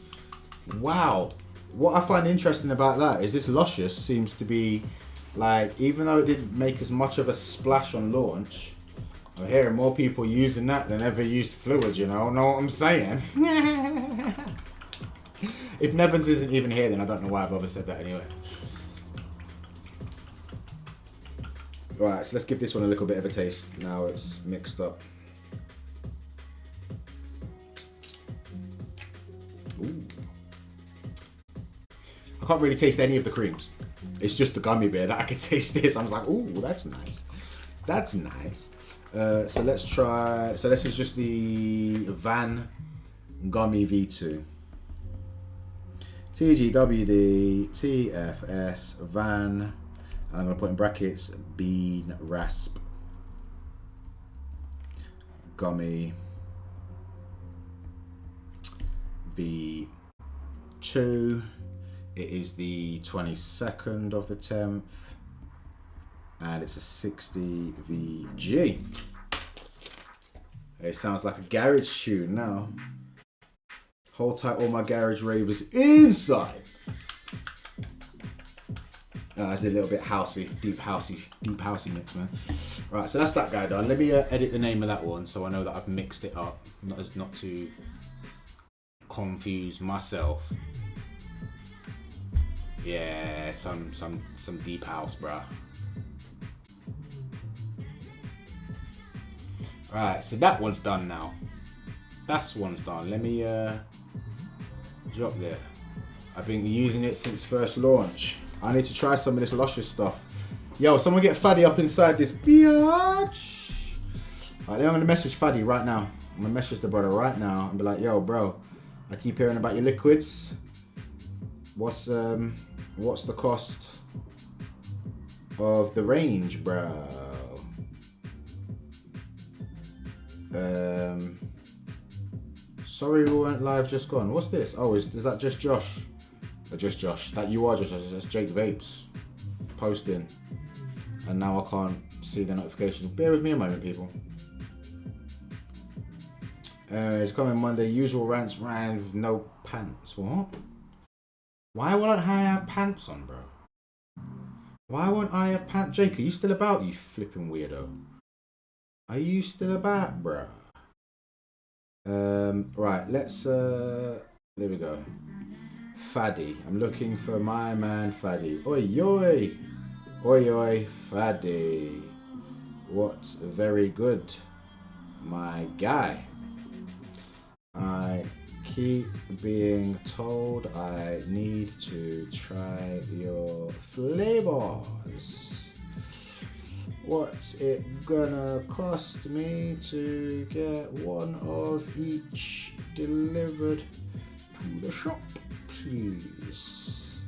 Wow. What I find interesting about that is this Luscious seems to be like, even though it didn't make as much of a splash on launch, I'm hearing more people using that than ever used fluid, you know what I'm saying? If Nevins isn't even here, then I don't know why I've ever said that anyway. Alright, so let's give this one a little bit of a taste. Now it's mixed up. Ooh. I can't really taste any of the creams. It's just the gummy bear that I can taste this. I was like, ooh, that's nice. That's nice. So let's try. So this is just the Van Gummy V2. TGWD, TFS, Van. And I'm going to put in brackets Bean Rasp Gummy V2. It is the 22nd of the 10th, and it's a 60 VG. It sounds like a garage tune now. Hold tight, all my garage ravers inside. It's a little bit housey, deep housey mix, man. Right, so that's that guy done. Let me edit the name of that one so I know that I've mixed it up, not to confuse myself. Yeah, some deep house, bruh. Alright, so that one's done now. That one's done. Let me drop there. I've been using it since first launch. I need to try some of this Luscious stuff. Yo, someone get Faddy up inside this biatch. Alright, then I'm gonna message Faddy right now. I'm gonna message the brother right now and be like, yo, bro, I keep hearing about your liquids. What's the cost of the range, bro? Sorry we weren't live just gone. What's this? Oh, is that just Josh? Just Josh. That you are just Josh. That's Jake Vapes posting. And now I can't see the notifications. Bear with me a moment, people. It's coming Monday. Usual rants ran with no pants. What? Why won't I have pants on, bro? Why won't I have pants? Jake, are you still about, you flipping weirdo? Are you still about, bro? Right, let's, there we go. Faddy. I'm looking for my man Faddy. Oi, oi. Oi, oi, Faddy. What's very good, my guy? I keep being told I need to try your flavors. What's it gonna cost me to get one of each delivered to the shop, please?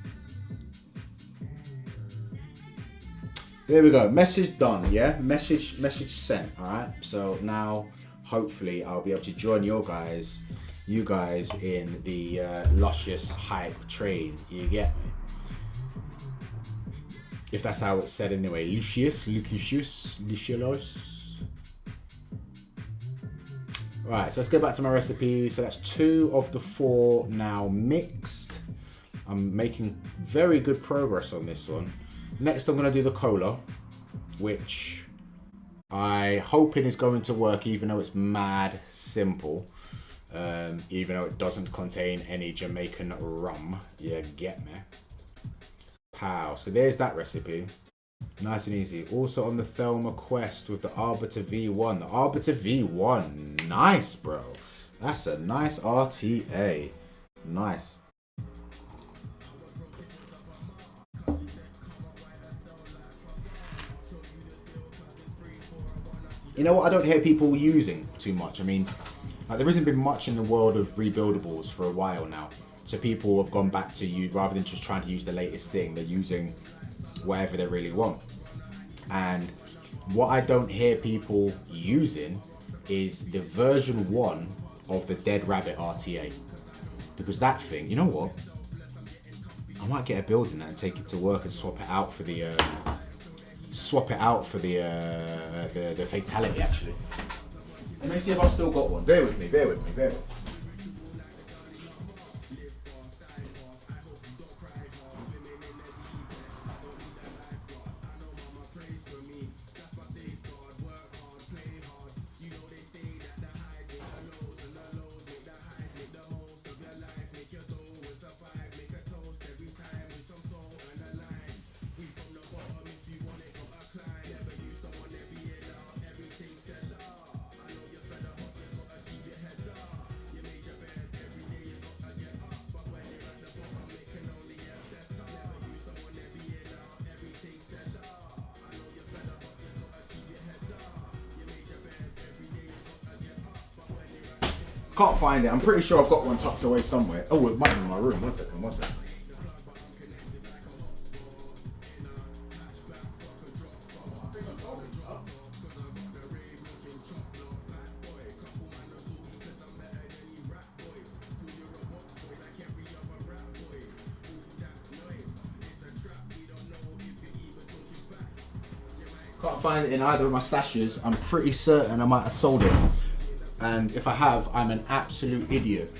There we go. Message done, yeah? Message sent, alright? So now, hopefully, I'll be able to join your guys you guys in the luscious hype train. You get me? If that's how it's said anyway. Lucius. Right, so let's go back to my recipe. So that's 2 of the 4 now mixed. I'm making very good progress on this one. Next, I'm going to do the cola, which I hoping is going to work, even though it's mad simple. Even though it doesn't contain any Jamaican rum. You get me? Pow. So there's that recipe. Nice and easy. Also on the Thelma Quest with the Arbiter V1. The Arbiter V1. Nice, bro. That's a nice RTA. Nice. You know what I don't hear people using too much? I mean, like, there hasn't been much in the world of rebuildables for a while now. So people have gone back to use, rather than just trying to use the latest thing, they're using whatever they really want. And what I don't hear people using is the version 1 of the Dead Rabbit RTA. Because that thing, you know what? I might get a build in that and take it to work and swap it out for the fatality actually. Let me see if I've still got one. Bear with me. Can't find it. I'm pretty sure I've got one tucked away somewhere. Oh, it might be in my room. One second. Can't find it in either of my stashes. I'm pretty certain I might have sold it. And if I have, I'm an absolute idiot.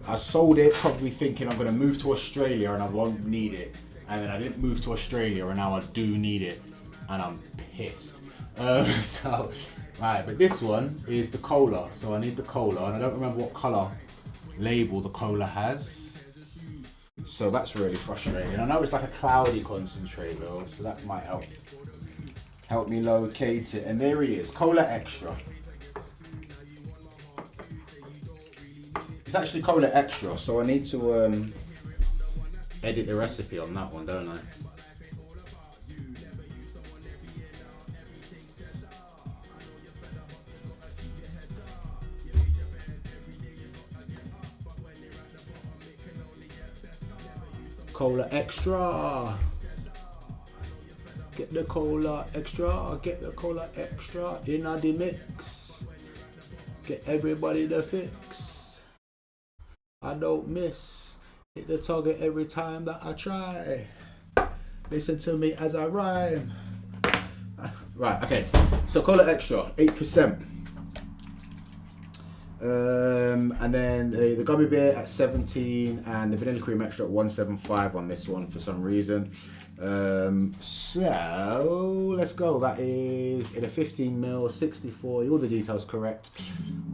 I sold it probably thinking I'm going to move to Australia and I won't need it. And then I didn't move to Australia and now I do need it. And I'm pissed. Right, but this one is the cola. So I need the cola. And I don't remember what colour label the cola has. So that's really frustrating. I know it's like a cloudy concentrate though. So that might help me locate it. And there he is. Cola Extra. It's actually Cola Extra, so I need to edit the recipe on that one, don't I? Cola Extra. Get the Cola Extra. Get the Cola Extra in the mix. Get everybody the fix. I don't miss. Hit the target every time that I try. Listen to me as I rhyme. Right, okay. So Cola Extra, 8%. And then the gummy beer at 17 and the vanilla cream extra at 175 on this one for some reason. So let's go. That is in a 15ml, 64. All the details correct.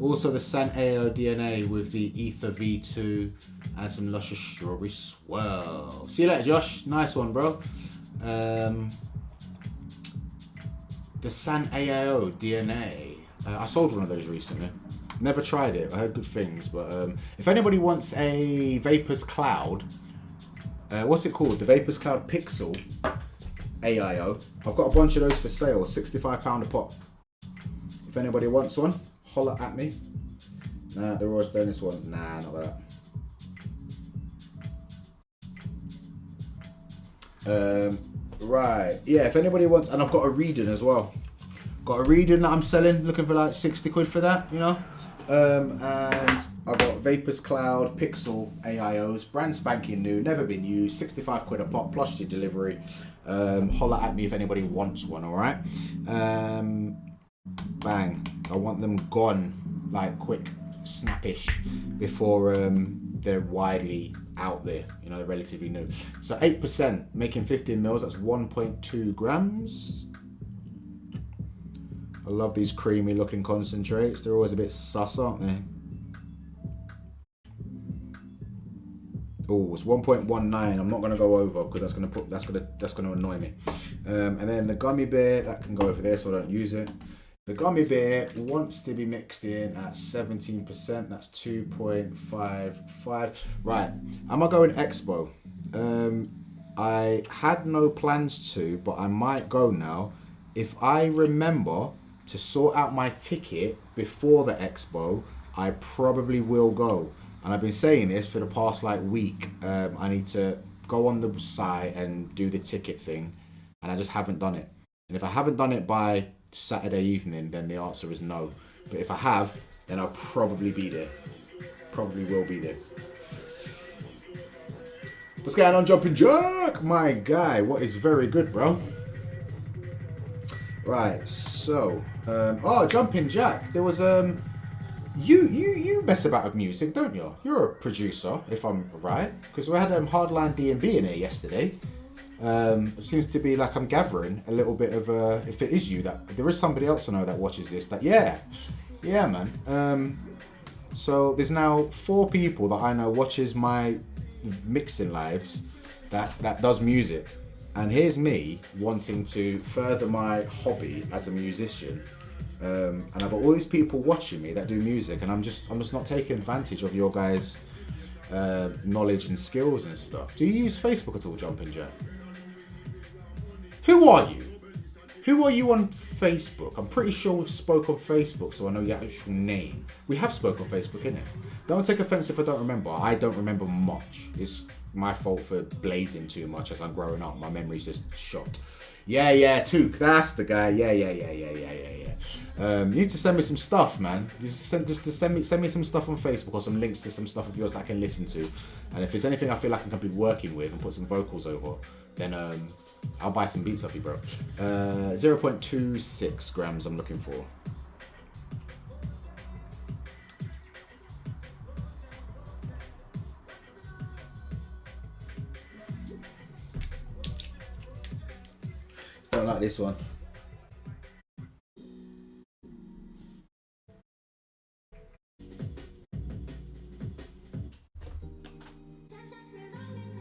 Also the San Ao DNA with the Ether V2 and some luscious strawberry swirl. See you later, Josh. Nice one, bro. The San Ao DNA. I sold one of those recently. Never tried it. I heard good things, but if anybody wants a Vapors Cloud, what's it called? The Vapors Cloud Pixel AIO. I've got a bunch of those for sale, £65 a pop. If anybody wants one, holler at me. Nah, the Royal Stainless one. Nah, not that. Right, yeah. If anybody wants, and I've got a reading as well. Got a reading that I'm selling, looking for like 60 quid for that, you know. And I got Vapors Cloud Pixel AIOs, brand spanking new, never been used, 65 quid a pop plus your delivery. Holler at me if anybody wants one, alright? Bang. I want them gone, like quick, snappish, before they're widely out there, you know, relatively new. So 8%, making 15 mils, that's 1.2 grams. I love these creamy looking concentrates. They're always a bit sus, aren't they? Oh, it's 1.19. I'm not gonna go over because that's gonna annoy me. And then the gummy bear, that can go over there, so I don't use it. The gummy bear wants to be mixed in at 17%. That's 2.55. Right, am I going Expo? I had no plans to, but I might go now. If I remember to sort out my ticket before the Expo, I probably will go. And I've been saying this for the past like week. I need to go on the site and do the ticket thing, and I just haven't done it. And if I haven't done it by Saturday evening, then the answer is no. But if I have, then I'll probably be there. Probably will be there. What's going on, Jumping Jack? My guy, what is very good, bro? Right, so Jumping Jack, there was you mess about with music, don't you? You're a producer, if I'm right, because we had Hardline D&B in here yesterday. It seems to be like I'm gathering a little bit of if it is you, that there is somebody else I know that watches this, that yeah man. So there's now 4 people that I know watches my mixing lives that does music, and here's me wanting to further my hobby as a musician, and I've got all these people watching me that do music, and I'm just not taking advantage of your guys' knowledge and skills and stuff. Do you use Facebook at all, Jumping Jack? Who are you? Who are you on Facebook? I'm pretty sure we've spoke on Facebook, so I know your actual name. We have spoke on Facebook, innit? Don't take offense if I don't remember. I don't remember much. It's my fault for blazing too much as I'm growing up. My memory's just shot. Yeah, Took. That's the guy. Yeah. You need to send me some stuff, man. Send me some stuff on Facebook, or some links to some stuff of yours that I can listen to. And if there's anything I feel like I can be working with and put some vocals over, then I'll buy some beats off you, bro. 0.26 grams I'm looking for. Don't like this one.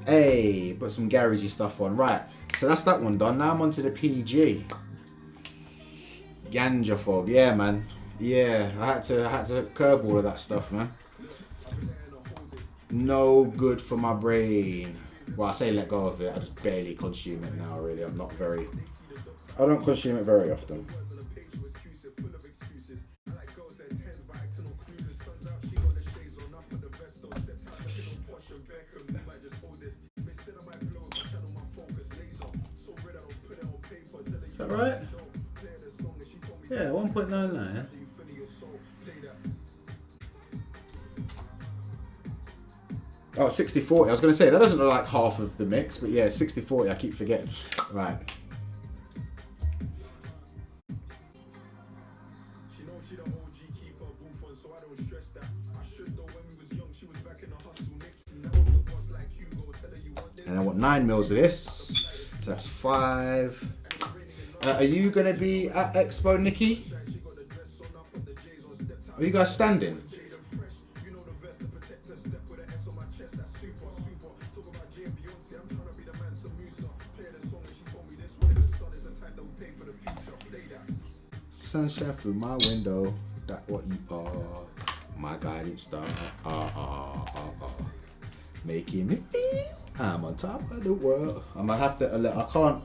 Hey, put some garagey stuff on. Right, so that's that one done. Now I'm onto the PG. Ganja fog, yeah, man. Yeah, I had to curb all of that stuff, man. No good for my brain. Well, I say let go of it. I just barely consume it now, really. I don't consume it very often. Is that right? Yeah, 1.99. Oh, 60-40. I was going to say, that doesn't look like half of the mix, but yeah, 60-40. I keep forgetting. Right. And I want 9 mils of this. So that's 5. Are you going to be at Expo, Nikki? Are you guys standing? Sunshine through my window, that what you are, my guiding star, making me feel I'm on top of the world. I'm gonna have to,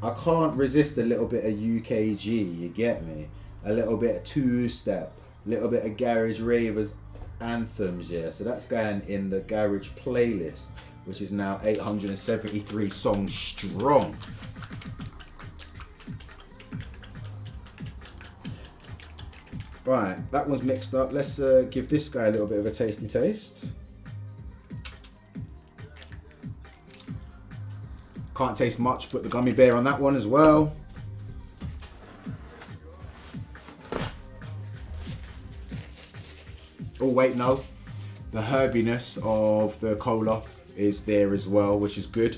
I can't resist a little bit of UKG, you get me? A little bit of two-step, a little bit of garage ravers anthems, yeah. So that's going in the garage playlist, which is now 873 songs strong. Right, that one's mixed up. Let's give this guy a little bit of a tasty taste. Can't taste much, but the gummy bear on that one as well. Oh wait, no. The herbiness of the cola is there as well, which is good.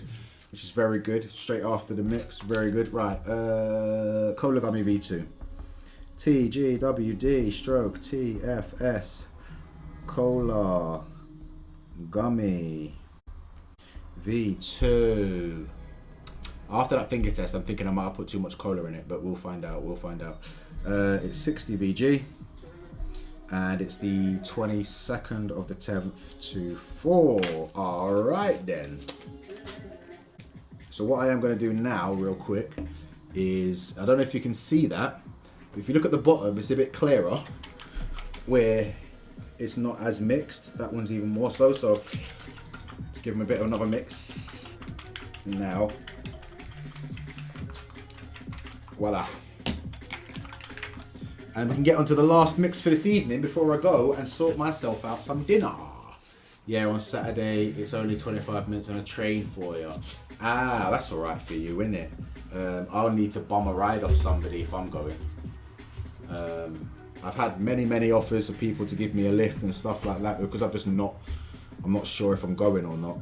Which is very good. Straight after the mix, very good. Right, Cola Gummy V2. TGWD stroke TFS. Cola Gummy V2. After that finger test, I'm thinking I might have put too much cola in it, but we'll find out. We'll find out. It's 60 VG. And it's the 22nd of the 10th to 4. Alright then. So what I am going to do now, real quick, is, I don't know if you can see that, but if you look at the bottom, it's a bit clearer, where it's not as mixed. That one's even more so, so give them a bit of another mix. Now. Voila. And we can get onto the last mix for this evening before I go and sort myself out some dinner. Yeah, on Saturday, it's only 25 minutes on a train for you. Ah, that's all right for you, isn't it? I'll need to bum a ride off somebody if I'm going. I've had many offers of people to give me a lift and stuff like that because I'm not sure if I'm going or not.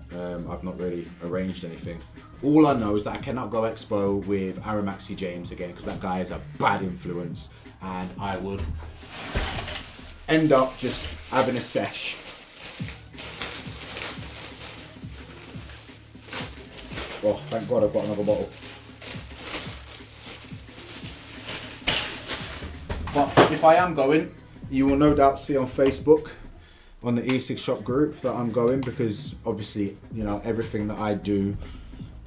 I've not really arranged anything. All I know is that I cannot go expo with Aramaxi James again because that guy is a bad influence. And I would end up just having a sesh. Oh, thank God I've got another bottle. But if I am going, you will no doubt see on Facebook, on the e-cig shop group, that I'm going because obviously, you know, everything that I do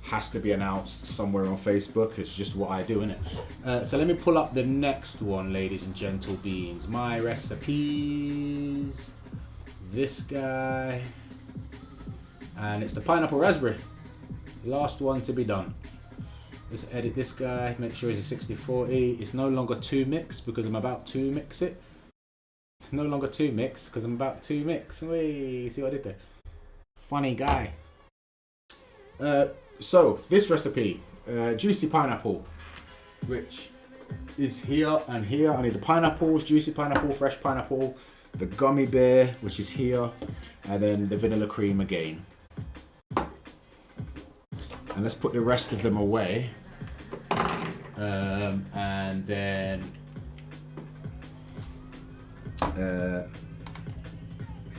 has to be announced somewhere on Facebook. It's just what I do, innit? So let me pull up the next one, ladies and gentle beings. My recipes. This guy. And it's the pineapple raspberry. Last one to be done. Let's edit this guy. Make sure he's a 60-40. It's no longer 2 mix because I'm about to mix it. No longer 2 mix because I'm about to mix. Wait, see what I did there? Funny guy. So, this recipe, juicy pineapple, which is here and here. I need the pineapples, juicy pineapple, fresh pineapple, the gummy bear, which is here, and then the vanilla cream again. And let's put the rest of them away. And then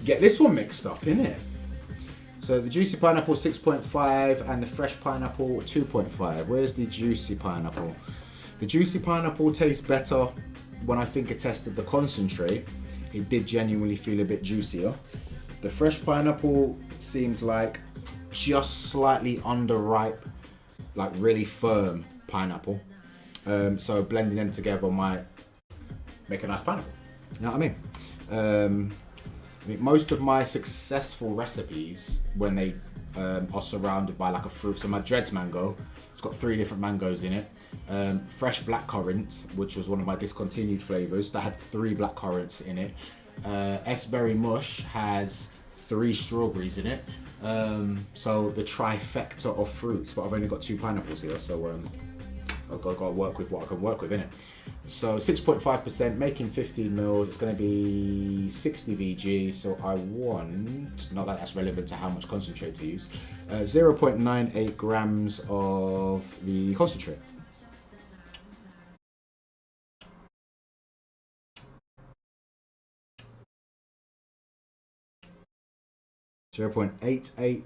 get this one mixed up, innit? So the juicy pineapple 6.5 and the fresh pineapple 2.5. Where's the juicy pineapple? The juicy pineapple tastes better when I finger tested the concentrate. It did genuinely feel a bit juicier. The fresh pineapple seems like just slightly underripe, like really firm pineapple. So blending them together might make a nice pineapple. You know what I mean? I mean, most of my successful recipes, when they are surrounded by like a fruit, so my Dreads mango, it's got 3 different mangoes in it. Fresh blackcurrant, which was one of my discontinued flavors, that had 3 blackcurrants in it. S-berry mush has 3 strawberries in it. So the trifecta of fruits, but I've only got 2 pineapples here, so I've got to work with what I can work with, innit? So 6.5%, making 15 mils, it's going to be 60 VG, so I want, not that that's relevant to how much concentrate to use, 0.98 grams of the concentrate. .88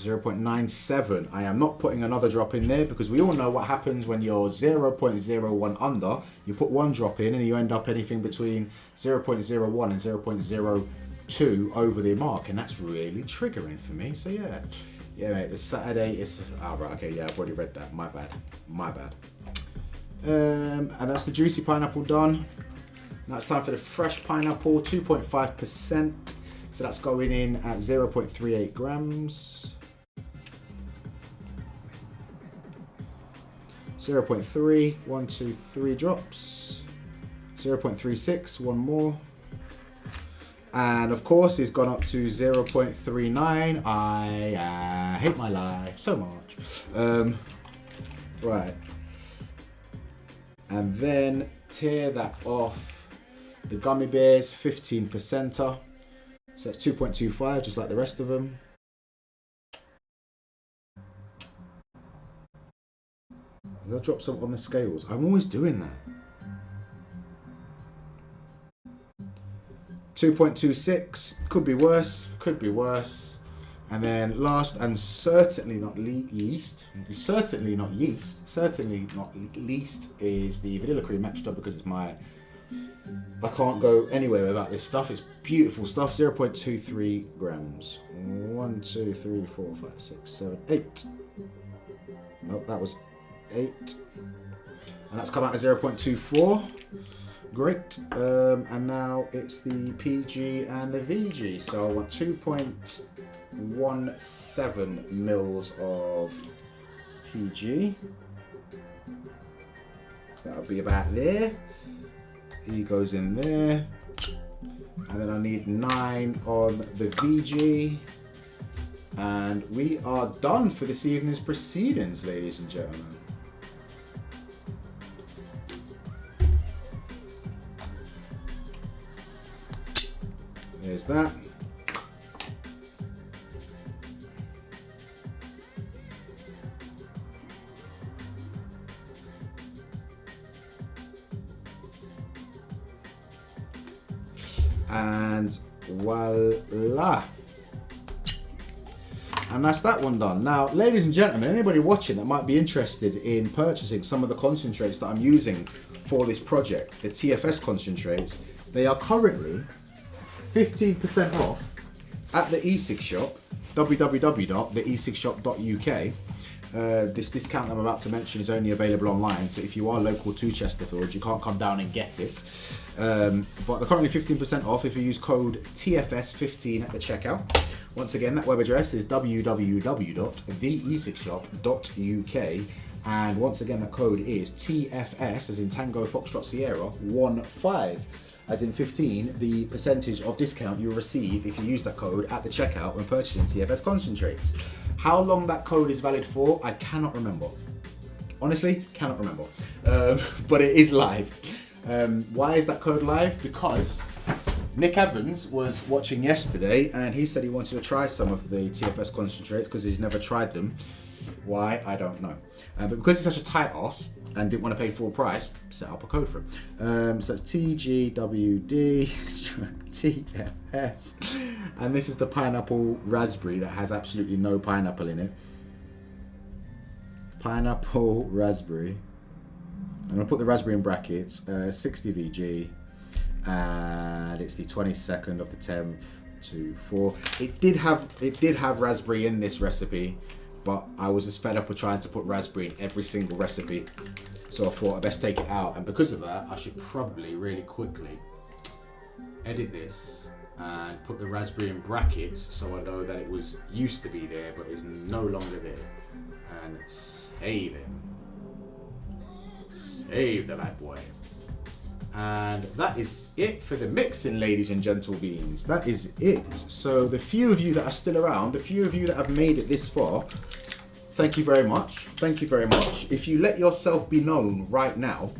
0.97. I am not putting another drop in there because we all know what happens when you're 0.01 under. You put 1 drop in and you end up anything between 0.01 and 0.02 over the mark, and that's really triggering for me. So yeah, mate, it's Saturday. It's right. Okay, yeah, I've already read that. My bad. And that's the juicy pineapple done. Now it's time for the fresh pineapple, 2.5%. So that's going in at 0.38 grams. 0.3, 1, 2, 3 drops. 0.36, one more. And of course, it's gone up to 0.39. I hate my life so much. Right. And then tear that off. The gummy bears, 15%er. So it's 2.25, just like the rest of them. Did I drop some on the scales? I'm always doing that. 2.26, could be worse, could be worse. And then last and certainly not least is the vanilla cream extra, because it's I can't go anywhere without this stuff. It's beautiful stuff. 0.23 grams. 1, 2, 3, 4, 5, 6, 7, 8. Nope, that was 8. And that's come out at 0.24. Great. And now it's the PG and the VG. So I want 2.17 mils of PG. That'll be about there. E goes in there. And then I need 9 on the VG. And we are done for this evening's proceedings, ladies and gentlemen. There's that. And voila. And that's that one done. Now, ladies and gentlemen, anybody watching that might be interested in purchasing some of the concentrates that I'm using for this project, the TFS concentrates, they are currently 15% off at the e-cig shop, www.theecigshop.uk. This discount I'm about to mention is only available online, so if you are local to Chesterfield, you can't come down and get it. But they're currently 15% off if you use code TFS15 at the checkout. Once again, that web address is www.theecigshop.uk. And once again, the code is TFS, as in Tango Foxtrot Sierra 15. As in 15, the percentage of discount you'll receive if you use that code at the checkout when purchasing TFS concentrates. How long that code is valid for, I cannot remember. Honestly, cannot remember. But it is live. Why is that code live? Because Nick Evans was watching yesterday and he said he wanted to try some of the TFS concentrates because he's never tried them. Why? I don't know. But because he's such a tight ass and didn't want to pay full price, set up a code for him. So it's TGWD TFS. And this is the pineapple raspberry that has absolutely no pineapple in it. Pineapple raspberry. I'm going to put the raspberry in brackets. 60 VG. And it's the 22nd of the 10th to 4. It did have raspberry in this recipe, but I was just fed up with trying to put raspberry in every single recipe. So I thought I'd best take it out. And because of that, I should probably really quickly edit this and put the raspberry in brackets so I know that it was used to be there but is no longer there. And save him. Save the bad boy. And that is it for the mixing, ladies and gentle beings. That is it. So the few of you that are still around, the few of you that have made it this far, thank you very much. Thank you very much. If you let yourself be known right now,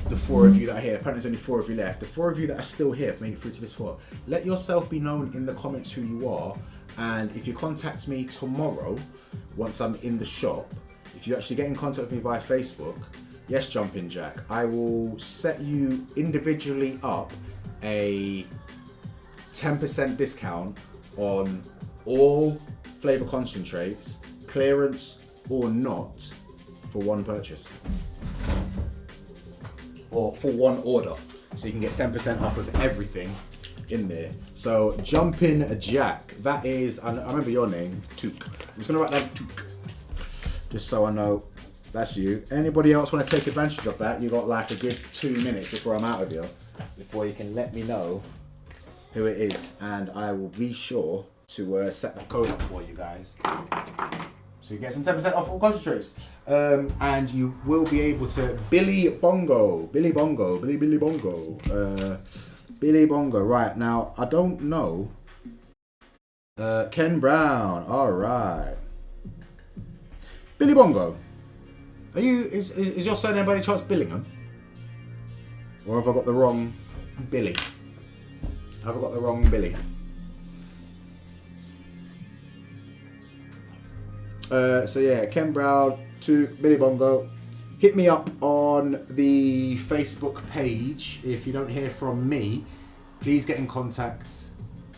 the 4 of you that are here, apparently there's only 4 of you left, the 4 of you that are still here have made it through to this far, let yourself be known in the comments who you are. And if you contact me tomorrow, once I'm in the shop, if you actually get in contact with me via Facebook, yes, Jumping Jack, I will set you individually up a 10% discount on all flavour concentrates, clearance or not, for one purchase. Or for one order. So you can get 10% off of everything in there. So Jumping Jack, that is, I remember your name, Took. I'm just going to write down Took, just so I know. That's you. Anybody else want to take advantage of that? You got like a good 2 minutes before I'm out of here, before you can let me know who it is, and I will be sure to set the code up for you guys. So you get some 10% off all concentrates. And you will be able to Billy Bongo. Billy Bongo. Right, now, I don't know. Ken Brown. Alright. Billy Bongo. Are you, is your surname by any chance Billingham? Or have I got the wrong Billy? Have I got the wrong Billy? So yeah, Ken Brown to Billy Bongo. Hit me up on the Facebook page. If you don't hear from me, please get in contact.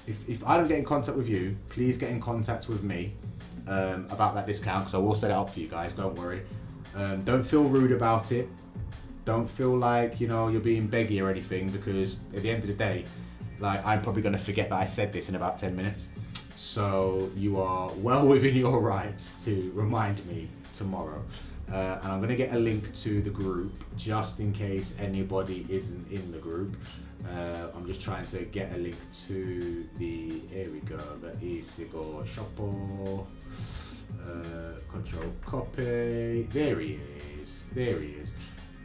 If I don't get in contact with you, please get in contact with me about that discount, because I will set it up for you guys, don't worry. Don't feel rude about it. Don't feel like, you know, you're being beggy or anything, because at the end of the day, like, I'm probably going to forget that I said this in about 10 minutes. So you are well within your rights to remind me tomorrow. And I'm going to get a link to the group just in case anybody isn't in the group. I'm just trying to get a link to the, here we go, the e-cig shopper. Control copy. There he is.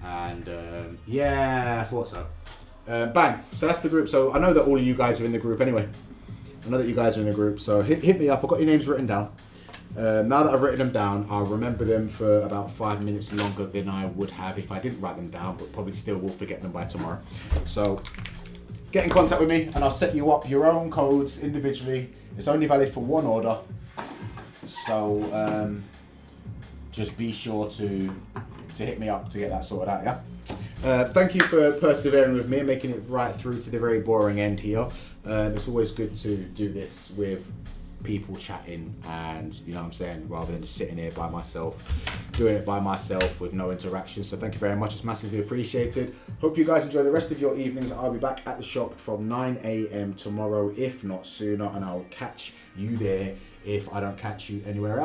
And yeah, I thought so. Bang. So that's the group. So I know that all of you guys are in the group anyway. So hit me up. I've got your names written down. Now that I've written them down, I'll remember them for about 5 minutes longer than I would have if I didn't write them down, but probably still will forget them by tomorrow. So get in contact with me and I'll set you up your own codes individually. It's only valid for one order. So just be sure to hit me up to get that sorted out, yeah? Thank you for persevering with me and making it right through to the very boring end here. It's always good to do this with people chatting, and you know what I'm saying, rather than just sitting here by myself, doing it by myself with no interaction. So thank you very much, it's massively appreciated. Hope you guys enjoy the rest of your evenings. I'll be back at the shop from 9 AM tomorrow, if not sooner, and I'll catch you there if I don't catch you anywhere else.